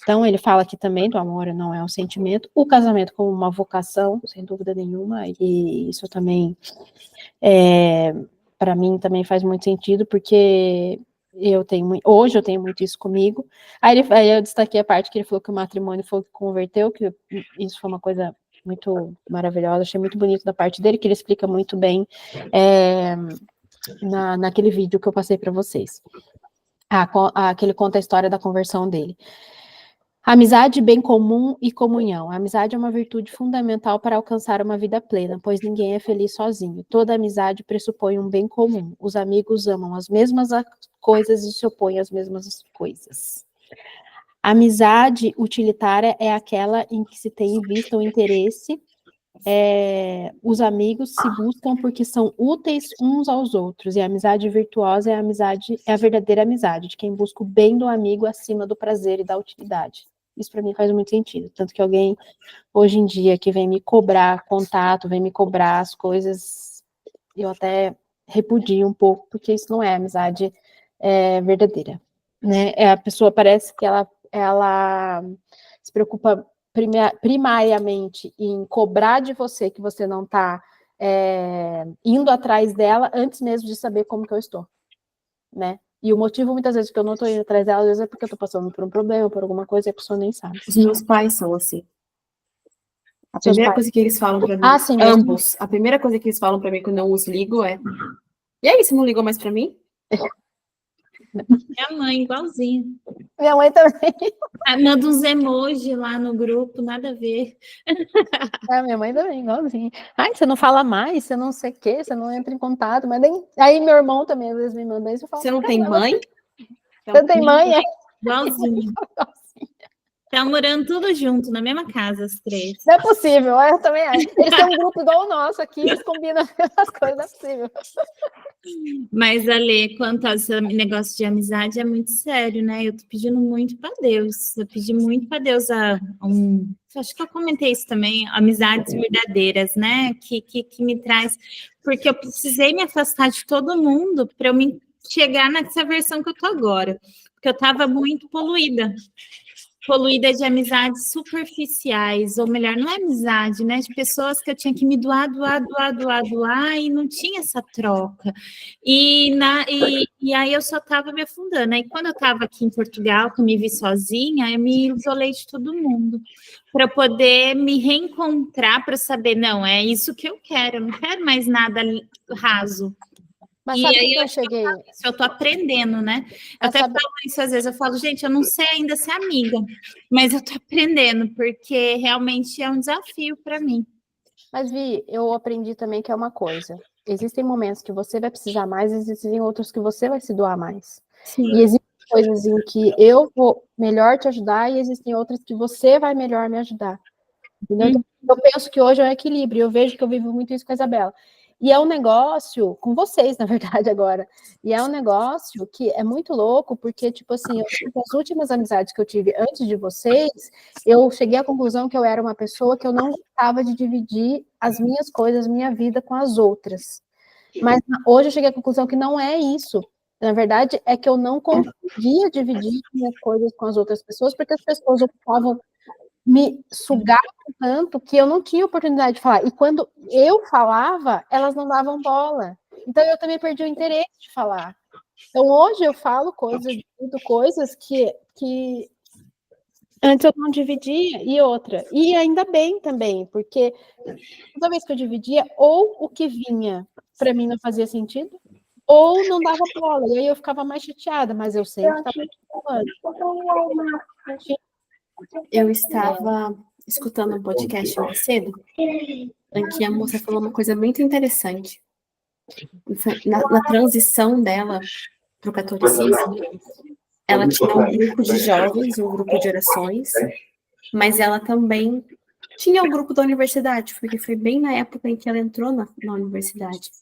Então, ele fala aqui também do amor não é um sentimento, o casamento como uma vocação, sem dúvida nenhuma, e isso também, para mim, também faz muito sentido, porque hoje eu tenho muito isso comigo. Aí eu destaquei a parte que ele falou que o matrimônio foi o que converteu, que isso foi uma coisa muito maravilhosa, achei muito bonito da parte dele, que ele explica muito bem naquele vídeo que eu passei para vocês. Que ele conta a história da conversão dele. Amizade, bem comum e comunhão. A amizade é uma virtude fundamental para alcançar uma vida plena, pois ninguém é feliz sozinho. Toda amizade pressupõe um bem comum. Os amigos amam as mesmas coisas e se opõem às mesmas coisas. A amizade utilitária é aquela em que se tem em vista o interesse. Os amigos se buscam porque são úteis uns aos outros, e a amizade virtuosa é a verdadeira amizade, de quem busca o bem do amigo acima do prazer e da utilidade. Isso para mim faz muito sentido, tanto que alguém, hoje em dia, que vem me cobrar contato, vem me cobrar as coisas, eu até repudio um pouco, porque isso não é amizade verdadeira, né? A pessoa parece que ela se preocupa primariamente em cobrar de você que você não está indo atrás dela antes mesmo de saber como que eu estou, né? E o motivo, muitas vezes, que eu não estou indo atrás dela, às vezes é porque eu estou passando por um problema, por alguma coisa, e a pessoa nem sabe. Os meus pais são assim. A primeira coisa que eles falam pra mim, sim, ambos, a primeira coisa que eles falam pra mim quando eu os ligo é: e aí, você não ligou mais pra mim? Minha mãe, igualzinha. Minha mãe também. Manda uns emojis lá no grupo, nada a ver. Minha mãe também, igualzinho. Ai, você não fala mais, você não sei o quê, você não entra em contato, mas nem... Aí meu irmão também às vezes me manda isso, eu falo, Você não tem mãe? você tem mãe? Igualzinho. Tá morando tudo junto, na mesma casa, as três. Não é possível, eu também acho. Eles têm um grupo igual o nosso aqui, eles combinam as coisas, não é possível. Mas, Ale, quanto a esse negócio de amizade, é muito sério, né? Eu tô pedindo muito para Deus. Eu pedi muito para Deus acho que eu comentei isso também, amizades verdadeiras, né? Que me traz... Porque eu precisei me afastar de todo mundo para eu me chegar nessa versão que eu tô agora. Porque eu estava muito poluída de amizades superficiais, ou melhor, não é amizade, né? De pessoas que eu tinha que me doar, e não tinha essa troca. E aí eu só estava me afundando. Aí quando eu estava aqui em Portugal, que eu me vi sozinha, eu me isolei de todo mundo, para poder me reencontrar, para saber, não, é isso que eu quero, eu não quero mais nada raso. Mas E sabe aí que eu cheguei... eu tô aprendendo, né? Eu até falo isso às vezes, eu falo, gente, eu não sei ainda ser amiga, mas eu tô aprendendo, porque realmente é um desafio para mim. Mas, Vi, eu aprendi também que é uma coisa. Existem momentos que você vai precisar mais, existem outros que você vai se doar mais. Sim. E existem coisas em que eu vou melhor te ajudar e existem outras que você vai melhor me ajudar. Entendeu? Então, eu penso que hoje é um equilíbrio. Eu vejo que eu vivo muito isso com a Isabela. E é um negócio, com vocês, na verdade, agora. E é um negócio que é muito louco, porque, tipo assim, as últimas amizades que eu tive antes de vocês, eu cheguei à conclusão que eu era uma pessoa que eu não gostava de dividir as minhas coisas, minha vida com as outras. Mas hoje eu cheguei à conclusão que não é isso. Na verdade, é que eu não conseguia dividir minhas coisas com as outras pessoas, porque as pessoas ocupavam me sugaram tanto que eu não tinha oportunidade de falar. E quando eu falava, elas não davam bola. Então eu também perdi o interesse de falar. Então hoje eu falo coisas que antes eu não dividia, e outra. E ainda bem também, porque toda vez que eu dividia, ou o que vinha para mim não fazia sentido, ou não dava bola. E aí eu ficava mais chateada, mas eu sempre estava falando. Eu estava escutando um podcast mais cedo, em que a moça falou uma coisa muito interessante. Na transição dela para o catolicismo, ela tinha um grupo de jovens, um grupo de orações, mas ela também tinha o grupo da universidade, porque foi bem na época em que ela entrou na universidade.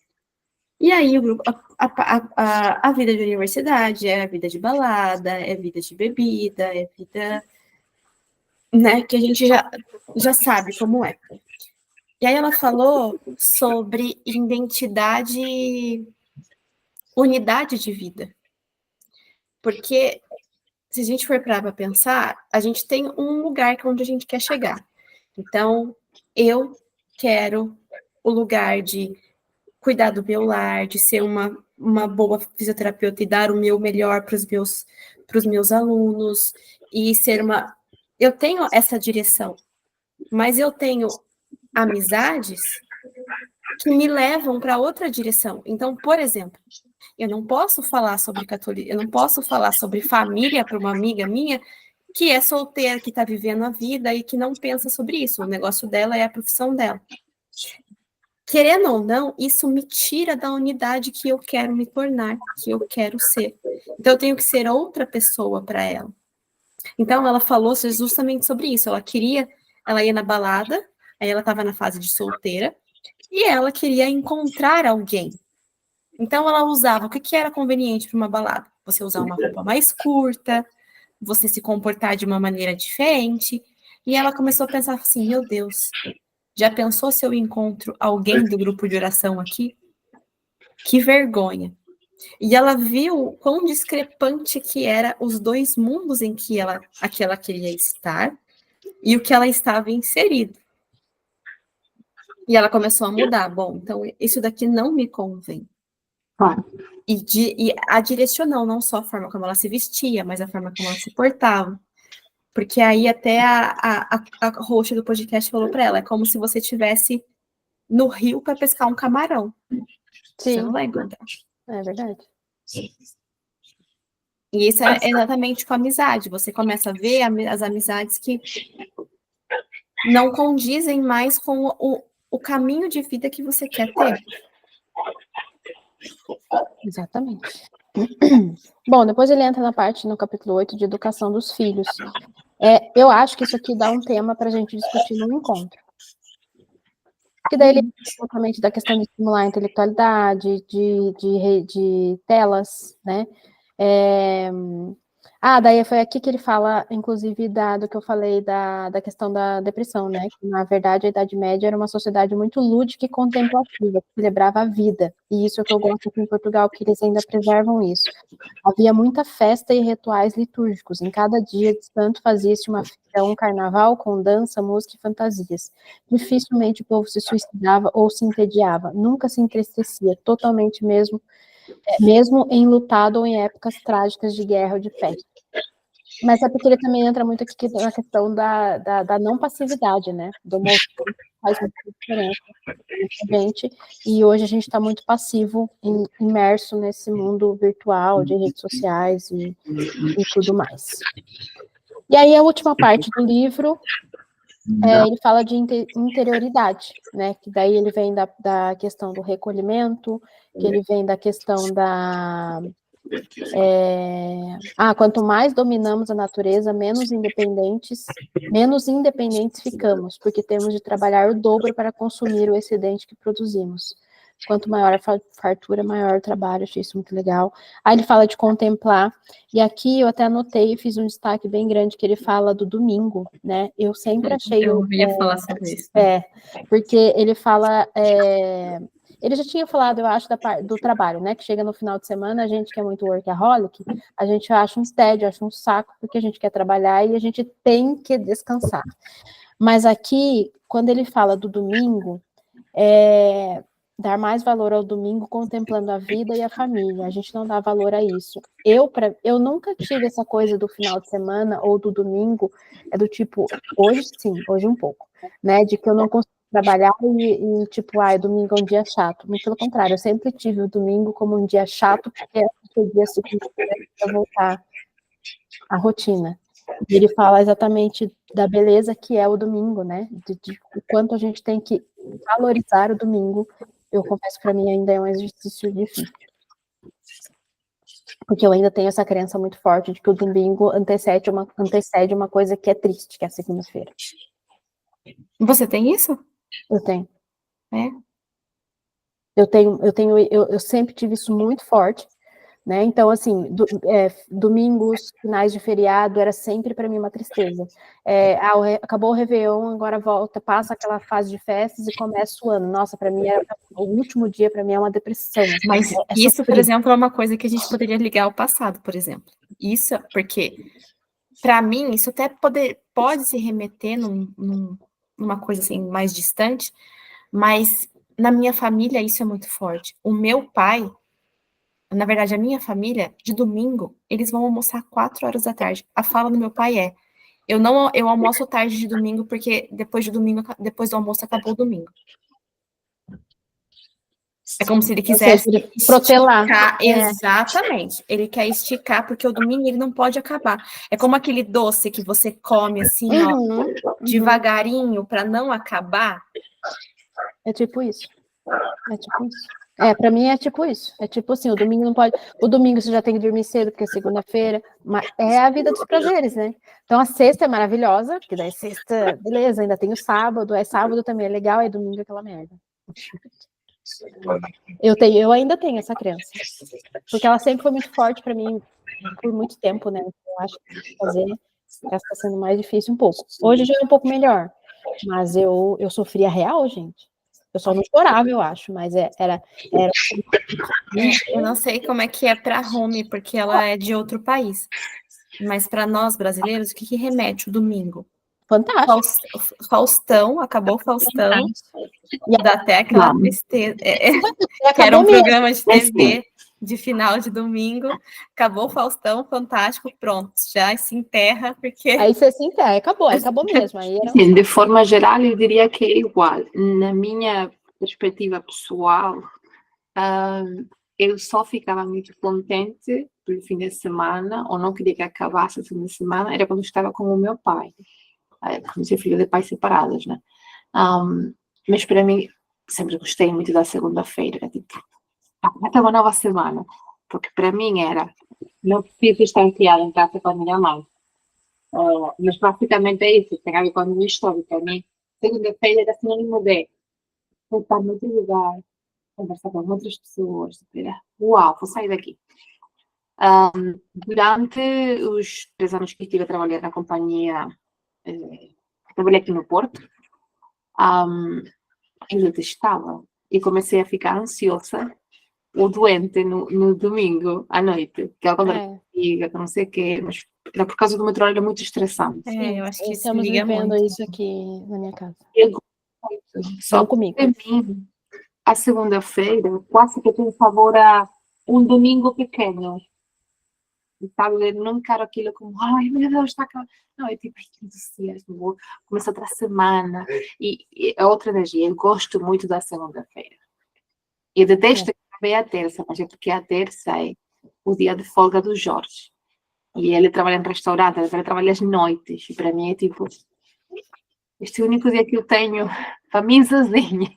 E aí o grupo, a vida de universidade é a vida de balada, é vida de bebida, é vida, né, que a gente já sabe como é. E aí ela falou sobre identidade, unidade de vida. Porque se a gente for para pensar, a gente tem um lugar onde a gente quer chegar. Então, eu quero o lugar de cuidar do meu lar, de ser uma boa fisioterapeuta e dar o meu melhor para os meus alunos, e ser uma... Eu tenho essa direção, mas eu tenho amizades que me levam para outra direção. Então, por exemplo, eu não posso falar sobre catolicismo, eu não posso falar sobre família para uma amiga minha que é solteira, que está vivendo a vida e que não pensa sobre isso. O negócio dela é a profissão dela. Querendo ou não, isso me tira da unidade que eu quero me tornar, que eu quero ser. Então, eu tenho que ser outra pessoa para ela. Então, ela falou justamente sobre isso. Ela ia na balada, aí ela estava na fase de solteira, e ela queria encontrar alguém. Então, ela usava o que era conveniente para uma balada. Você usar uma roupa mais curta, você se comportar de uma maneira diferente. E ela começou a pensar assim, meu Deus, já pensou se eu encontro alguém do grupo de oração aqui? Que vergonha. E ela viu quão discrepante que era os dois mundos em que ela queria estar e o que ela estava inserido. E ela começou a mudar. Bom, então isso daqui não me convém. Claro. E a direcionou, não só a forma como ela se vestia, mas a forma como ela se portava. Porque aí até a host do podcast falou para ela, é como se você estivesse no rio para pescar um camarão. Sim. Você não vai encontrar. É verdade. E isso é exatamente com a amizade. Você começa a ver as amizades que não condizem mais com o caminho de vida que você quer ter. Exatamente. Bom, depois ele entra na parte, no capítulo 8, de educação dos filhos. Eu acho que isso aqui dá um tema para a gente discutir no encontro. Que daí ele totalmente da questão de estimular a intelectualidade, de telas, né? Daí foi aqui que ele fala, inclusive, do que eu falei da questão da depressão, né? Que, na verdade, a Idade Média era uma sociedade muito lúdica e contemplativa, que celebrava a vida. E isso é o que eu gosto aqui em Portugal, que eles ainda preservam isso. Havia muita festa e rituais litúrgicos. Em cada dia de santo fazia-se uma feira, um carnaval com dança, música e fantasias. Dificilmente o povo se suicidava ou se entediava. Nunca se entristecia, totalmente mesmo enlutado ou em épocas trágicas de guerra ou de festa. Mas é porque ele também entra muito aqui na questão da não passividade, né? Do movimento faz muita diferença pra gente, e hoje a gente está muito passivo, imerso nesse mundo virtual, de redes sociais e tudo mais. E aí a última parte do livro, ele fala de interioridade, né? Que daí ele vem da questão do recolhimento, que ele vem da questão quanto mais dominamos a natureza, menos independentes ficamos, porque temos de trabalhar o dobro para consumir o excedente que produzimos. Quanto maior a fartura, maior o trabalho. Achei isso muito legal. Aí ele fala de contemplar, e aqui eu até anotei e fiz um destaque bem grande, que ele fala do domingo, né? Eu sempre achei... Eu ia falar sobre isso. Porque ele fala... Ele já tinha falado, eu acho, do trabalho, né? Que chega no final de semana, a gente que é muito workaholic, a gente acha um tédio, acha um saco, porque a gente quer trabalhar e a gente tem que descansar. Mas aqui, quando ele fala do domingo, dar mais valor ao domingo contemplando a vida e a família. A gente não dá valor a isso. Eu nunca tive essa coisa do final de semana ou do domingo, do tipo, hoje sim, hoje um pouco, né? De que eu não consigo trabalhar e tipo, domingo é um dia chato. Muito pelo contrário, eu sempre tive o domingo como um dia chato, porque é o dia seguinte para voltar à rotina. E ele fala exatamente da beleza que é o domingo, né? De o quanto a gente tem que valorizar o domingo. Eu confesso, para mim ainda é um exercício difícil. Porque eu ainda tenho essa crença muito forte de que o domingo antecede uma coisa que é triste, que é a segunda-feira. Você tem isso? Eu tenho. Eu sempre tive isso muito forte, né? Então, assim, domingos, finais de feriado, era sempre para mim uma tristeza. Acabou o Réveillon, agora volta, passa aquela fase de festas e começa o ano. Nossa, para mim, o último dia, para mim, é uma depressão. Mas isso, por exemplo, é uma coisa que a gente poderia ligar ao passado, por exemplo. Isso, porque, para mim, isso até pode se remeter numa coisa assim, mais distante, mas na minha família isso é muito forte. O meu pai, na verdade, a minha família, de domingo, eles vão almoçar 4 horas da tarde. A fala do meu pai eu almoço tarde de domingo, porque depois do almoço acabou o domingo. É como se ele quisesse protelar. Exatamente. Ele quer esticar, porque o domingo ele não pode acabar. É como aquele doce que você come assim, devagarinho, para não acabar. É tipo isso. Para mim é tipo isso. É tipo assim, o domingo não pode. O domingo você já tem que dormir cedo, porque é segunda-feira. Mas é a vida dos prazeres, né? Então a sexta é maravilhosa, porque daí sexta, beleza, ainda tem o sábado. Sábado também é legal, é domingo aquela merda. Eu ainda tenho essa crença. Porque ela sempre foi muito forte para mim por muito tempo, né? Eu acho que fazer está sendo mais difícil um pouco. Hoje já é um pouco melhor. Mas eu sofria real, gente. Eu só não chorava, eu acho, mas era... Eu não sei como é que é para a Romy, porque ela é de outro país. Mas para nós brasileiros, o que remete o domingo? Fantástico. Faustão, acabou o Faustão. E dá até aquela tristeza. Que era um programa de TV de final de domingo. Acabou o Faustão, fantástico, pronto. Já se enterra, porque... Aí você se enterra, acabou mesmo. Aí era... Sim, de forma geral, eu diria que é igual. Na minha perspectiva pessoal, eu só ficava muito contente pelo fim de semana, ou não queria que acabasse o fim de semana, era quando estava com o meu pai. Porque eu sou filha de pais separados, né? Mas para mim, sempre gostei muito da segunda-feira. Era tipo, até uma nova semana. Porque para mim era, não preciso estar enfiada em casa com a minha mãe. Mas basicamente é isso, tem a ver com a minha história. Para mim, segunda-feira era sinônimo de voltar no outro lugar, conversar com outras pessoas. Era, uau, vou sair daqui. Durante os 3 anos que estive a trabalhar na companhia, trabalhei aqui no Porto, eu detestava e comecei a ficar ansiosa ou doente no domingo à noite, que ela quando liga, que não sei o quê, mas era por causa do meu trabalho, era muito estressante. Eu acho que isso Estamos liga vivendo muito. isso aqui na minha casa. Eu gosto muito. Só Não comigo. para mim, a segunda-feira quase que tem sabor a um domingo pequeno. Sabe, eu não encaro aquilo como, ai meu Deus, está acabando. Não, é tipo, ai, que entusiasmo, vou começar outra semana. E é outra energia. Eu gosto muito da segunda-feira. Eu detesto que acabe a terça, mas é porque a terça é o dia de folga do Jorge. E ele trabalha em restaurante, ele trabalha às noites. E para mim é tipo, este é o único dia que eu tenho para mim sozinha.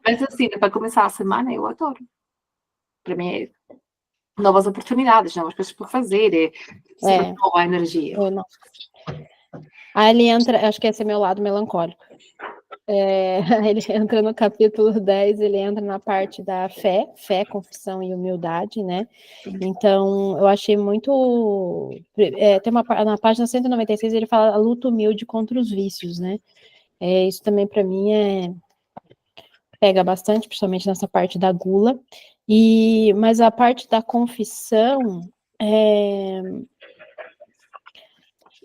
Mas assim, para começar a semana, eu adoro. Para mim é novas oportunidades, novas coisas para fazer, sempre nova energia. Eu não. Aí ele entra, acho que esse é meu lado melancólico. Ele entra no capítulo 10, ele entra na parte da fé, confissão e humildade, né? Então, eu achei muito... tem na página 196, ele fala a luta humilde contra os vícios, né? Isso também, para mim, pega bastante, principalmente nessa parte da gula. Mas a parte da confissão...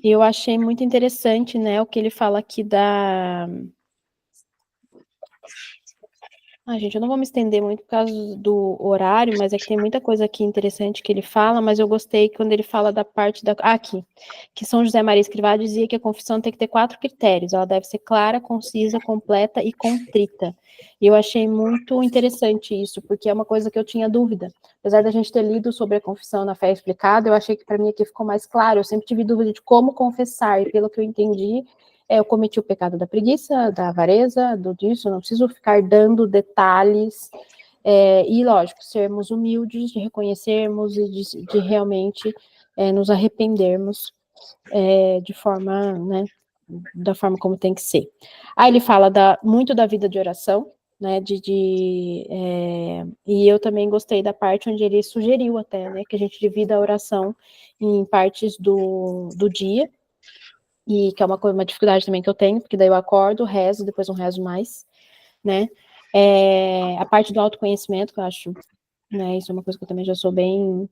eu achei muito interessante, né, o que ele fala aqui da... gente, eu não vou me estender muito por causa do horário, mas é que tem muita coisa aqui interessante que ele fala, mas eu gostei quando ele fala da parte da... aqui, que São José Maria Escrivá dizia que a confissão tem que ter 4 critérios, ela deve ser clara, concisa, completa e contrita. E eu achei muito interessante isso, porque é uma coisa que eu tinha dúvida. Apesar da gente ter lido sobre a confissão na Fé Explicada, eu achei que para mim aqui ficou mais claro, eu sempre tive dúvida de como confessar, e pelo que eu entendi, eu cometi o pecado da preguiça, da avareza, disso, não preciso ficar dando detalhes, e lógico, sermos humildes, de reconhecermos e de realmente nos arrependermos de forma, né, da forma como tem que ser. Aí ele fala muito da vida de oração, né, e eu também gostei da parte onde ele sugeriu até, né, que a gente divida a oração em partes do dia, e que é uma dificuldade também que eu tenho, porque daí eu acordo, rezo, depois não rezo mais, né, a parte do autoconhecimento, que eu acho, né, isso é uma coisa que eu também já sou bem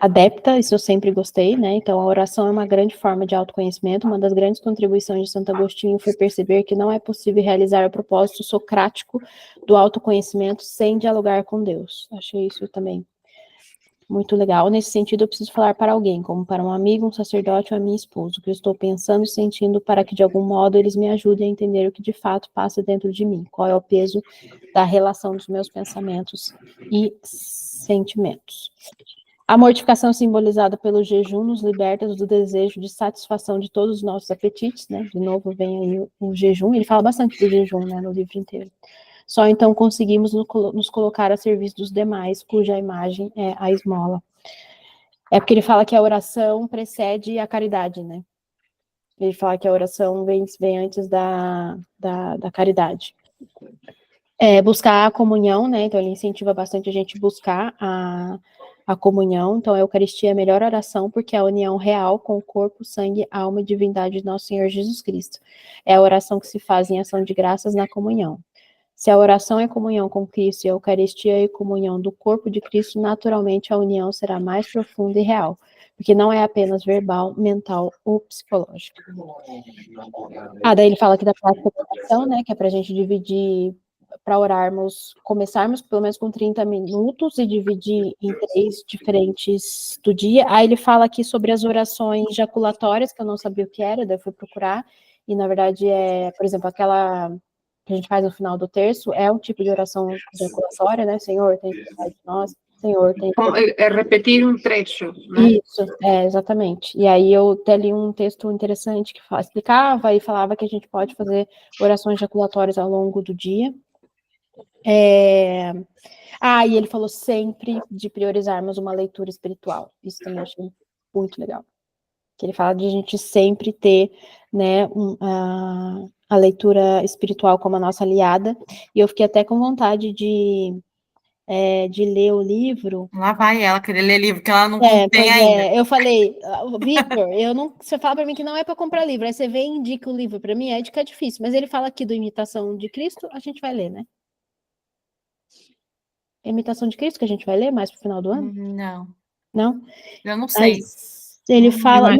adepta, isso eu sempre gostei, né, então a oração é uma grande forma de autoconhecimento, uma das grandes contribuições de Santo Agostinho foi perceber que não é possível realizar o propósito socrático do autoconhecimento sem dialogar com Deus. Achei isso também muito legal. Nesse sentido, eu preciso falar para alguém, como para um amigo, um sacerdote ou a minha esposa, o que eu estou pensando e sentindo para que, de algum modo, eles me ajudem a entender o que de fato passa dentro de mim, qual é o peso da relação dos meus pensamentos e sentimentos. A mortificação simbolizada pelo jejum nos liberta do desejo de satisfação de todos os nossos apetites, né? De novo vem aí o jejum, ele fala bastante do jejum, né, no livro inteiro. Só então conseguimos nos colocar a serviço dos demais, cuja imagem é a esmola. É porque ele fala que a oração precede a caridade, né? Ele fala que a oração vem antes da caridade. Buscar a comunhão, né? Então ele incentiva bastante a gente buscar a comunhão. Então a Eucaristia é a melhor oração, porque é a união real com o corpo, sangue, alma e divindade de nosso Senhor Jesus Cristo. É a oração que se faz em ação de graças na comunhão. Se a oração é comunhão com Cristo e a Eucaristia é comunhão do corpo de Cristo, naturalmente a união será mais profunda e real, porque não é apenas verbal, mental ou psicológica. Daí ele fala aqui da prática da oração, né, que é para a gente dividir, para orarmos, começarmos pelo menos com 30 minutos e dividir em 3 diferentes do dia. Aí ele fala aqui sobre as orações jaculatórias, que eu não sabia o que era, daí eu fui procurar, e na verdade por exemplo, aquela que a gente faz no final do terço, é um tipo de oração ejaculatória, né? Senhor, tem piedade de nós. Senhor, tem... É repetir um trecho, né? Isso, exatamente. E aí eu até li um texto interessante que explicava e falava que a gente pode fazer orações ejaculatórias ao longo do dia. E ele falou sempre de priorizarmos uma leitura espiritual. Isso também achei muito legal. Que ele fala de a gente sempre ter, né, a leitura espiritual como a nossa aliada. E eu fiquei até com vontade de ler o livro. Lá vai ela querer ler livro, que ela não tem ainda. Eu falei, Victor, você fala para mim que não é para comprar livro, aí você vem e indica o livro para mim, é difícil, mas ele fala aqui do Imitação de Cristo, a gente vai ler, né? Imitação de Cristo que a gente vai ler mais pro final do ano? Não. Não? Eu não sei. Mas ele fala,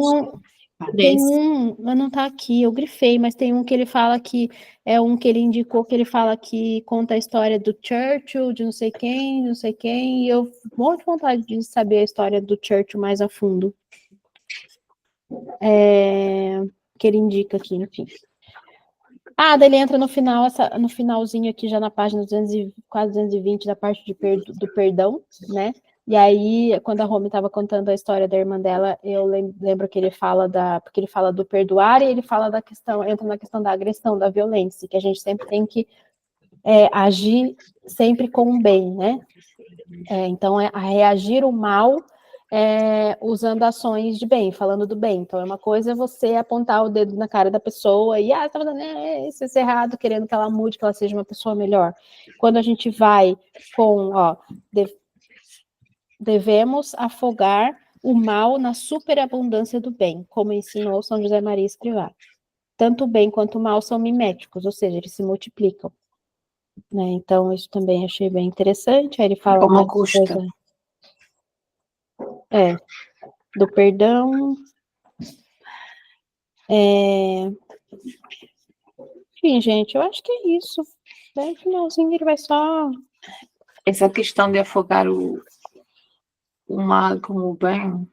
tem Desse. mas não tá aqui, eu grifei, mas tem um que ele fala que é um que ele indicou, que ele fala que conta a história do Churchill, de não sei quem, e eu morro de vontade de saber a história do Churchill mais a fundo. Que ele indica aqui, enfim. Daí ele entra no final, no finalzinho aqui, já na página 200, quase 220, da parte do perdão, né? E aí, quando a Romy estava contando a história da irmã dela, eu lembro que ele fala porque ele fala do perdoar e ele fala da questão, entra na questão da agressão, da violência, que a gente sempre tem que agir sempre com o bem, né? Então, a reagir o mal usando ações de bem, falando do bem. Então, é uma coisa você apontar o dedo na cara da pessoa e, tá fazendo isso é errado, querendo que ela mude, que ela seja uma pessoa melhor. Quando a gente vai com, devemos afogar o mal na superabundância do bem, como ensinou São José Maria Escrivá. Tanto o bem quanto o mal são miméticos, ou seja, eles se multiplicam. Né? Então, isso também achei bem interessante. Aí ele fala Como custa. Do perdão. Enfim, gente, eu acho que é isso. Daí, no finalzinho, ele vai só... Essa questão de afogar o mal com o bem,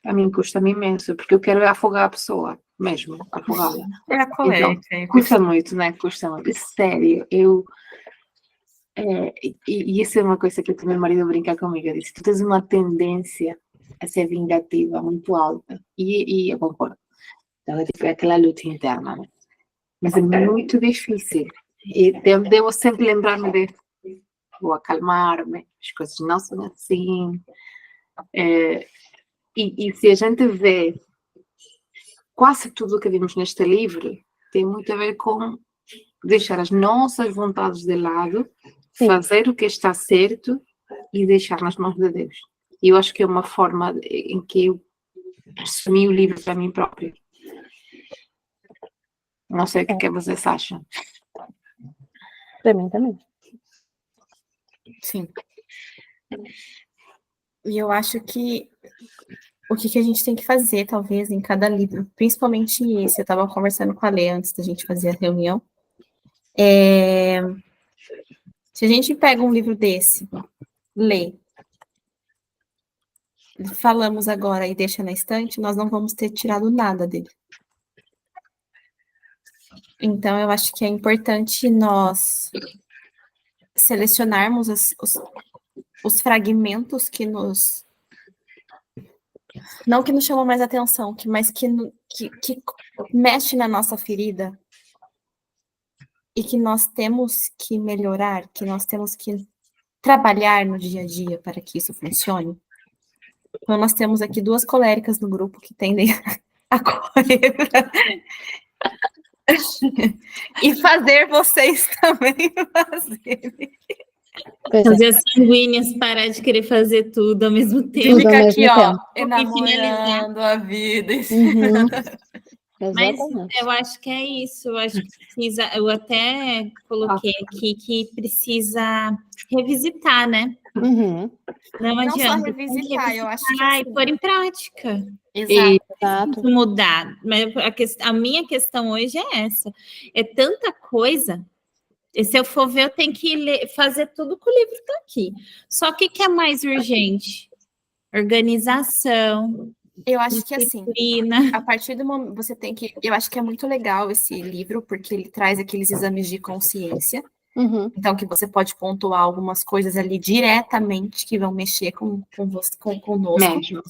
a mim custa-me imenso, porque eu quero afogar a pessoa, mesmo, afogá-la. É a colérica. Então, custa muito, né? Custa muito. Sério, e isso é uma coisa que o meu marido brinca comigo. Ele disse, tu tens uma tendência a ser vingativa muito alta. E eu concordo. Então, é aquela luta interna, né? Mas é muito difícil. E devo sempre lembrar-me de vou acalmar-me, as coisas não são assim. E se a gente vê quase tudo o que vimos neste livro, tem muito a ver com deixar as nossas vontades de lado, Sim. fazer o que está certo e deixar nas mãos de Deus. E eu acho que é uma forma em que eu assumi o livro para mim própria. Não sei o que vocês acham. Para mim também. Sim. E eu acho que o que a gente tem que fazer, talvez, em cada livro, principalmente esse, eu estava conversando com a Lê antes da gente fazer a reunião, se a gente pega um livro desse, lê, falamos agora e deixa na estante, nós não vamos ter tirado nada dele. Então, eu acho que é importante nós selecionarmos os fragmentos que nos... Não que nos chamam mais atenção, mas que mexe na nossa ferida e que nós temos que melhorar, que nós temos que trabalhar no dia a dia para que isso funcione. Então, nós temos aqui 2 coléricas no grupo que tendem a correr e fazer vocês também fazerem. Fazer as sanguíneas parar de querer fazer tudo ao mesmo tempo. Fica aqui, tempo. enamorando a vida. Mas Exatamente. eu acho que é isso. Eu acho que precisa. Eu até coloquei aqui que precisa revisitar, né? Não Não só adianta. revisitar, eu acho que e pôr em prática. Exato. Mudar. Mas a minha questão hoje é essa. É tanta coisa. E se eu for ver, eu tenho que fazer tudo que o livro está aqui. Só que o que é mais urgente? Organização, Eu acho que assim, disciplina. a partir do momento você tem que. Eu acho que é muito legal esse livro, porque ele traz aqueles exames de consciência. Uhum. Então, que você pode pontuar algumas coisas ali diretamente que vão mexer conosco. Mesmo.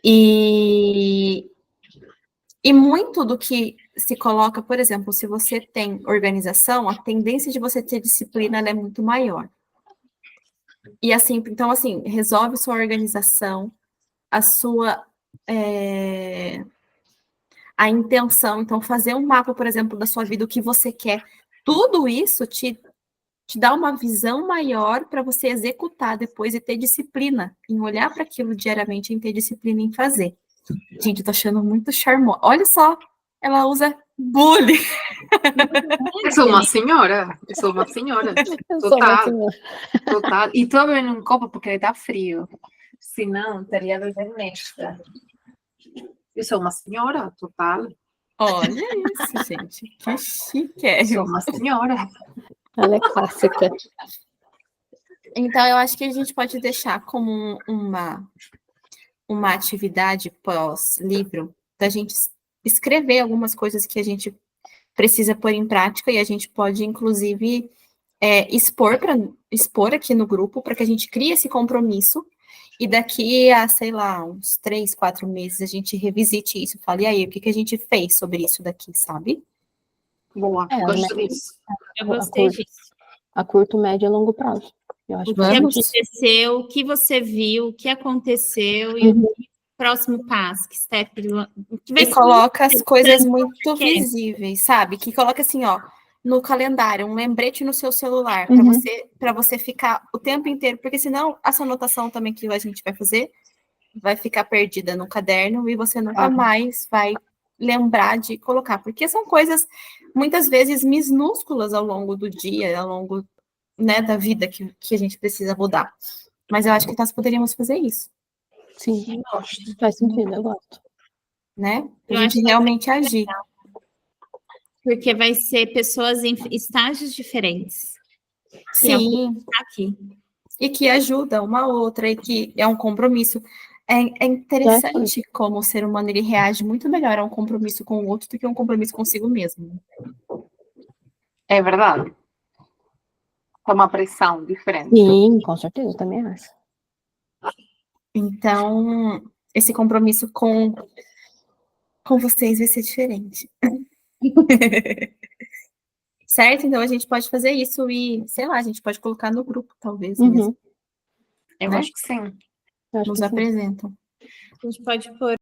E muito do que se coloca, por exemplo, se você tem organização, a tendência de você ter disciplina ela é muito maior. E assim, então, assim, resolve sua organização, a sua. A intenção. Então, fazer um mapa, por exemplo, da sua vida, o que você quer. Tudo isso te dá uma visão maior para você executar depois e ter disciplina em olhar para aquilo diariamente, em ter disciplina em fazer. Gente, eu tô achando muito charmosa. Olha só, ela usa bullying. Eu sou uma senhora. Eu sou uma senhora. Eu sou uma Total. senhora. Total. E estou bebendo um copo porque está frio. Senão, estaria bebendo nesta. Eu sou uma senhora, total. Olha isso, gente. Que chique. Eu sou uma senhora. Ela é clássica. Então, eu acho que a gente pode deixar como uma atividade pós-livro da gente escrever algumas coisas que a gente precisa pôr em prática e a gente pode, inclusive, expor aqui no grupo para que a gente crie esse compromisso e daqui a, sei lá, uns 3, 4 meses a gente revisite isso. Fale, e aí, o que a gente fez sobre isso daqui, sabe? Boa, gosto disso. Eu gostei disso. A curto, médio e longo prazo. Eu acho O que que Vamos? aconteceu, o que você viu, o que aconteceu e o próximo passo, que step, que vai E ser coloca as coisas importante muito pra quem? visíveis, sabe? Que coloca assim, ó, no calendário, um lembrete no seu celular, para você ficar o tempo inteiro, porque senão essa anotação também que a gente vai fazer vai ficar perdida no caderno e você nunca mais vai lembrar de colocar, porque são coisas muitas vezes minúsculas ao longo do dia, ao longo, né, da vida que a gente precisa mudar. Mas eu acho que nós poderíamos fazer isso, Sim, faz sentido, eu gosto. né? Pra Eu gente acho realmente agir. Porque vai ser pessoas em estágios diferentes. Sim, Aqui. e que ajuda uma outra, e que é um compromisso. É interessante como o ser humano ele reage muito melhor a um compromisso com o outro do que um compromisso consigo mesmo. É verdade. É uma pressão diferente. Sim, com certeza, eu também acho. Então, esse compromisso com vocês vai ser diferente. Certo? Então, a gente pode fazer isso e, sei lá, a gente pode colocar no grupo, talvez, mesmo. Eu Né? acho que sim. Eu acho Nos que sim. apresentam. A gente pode pôr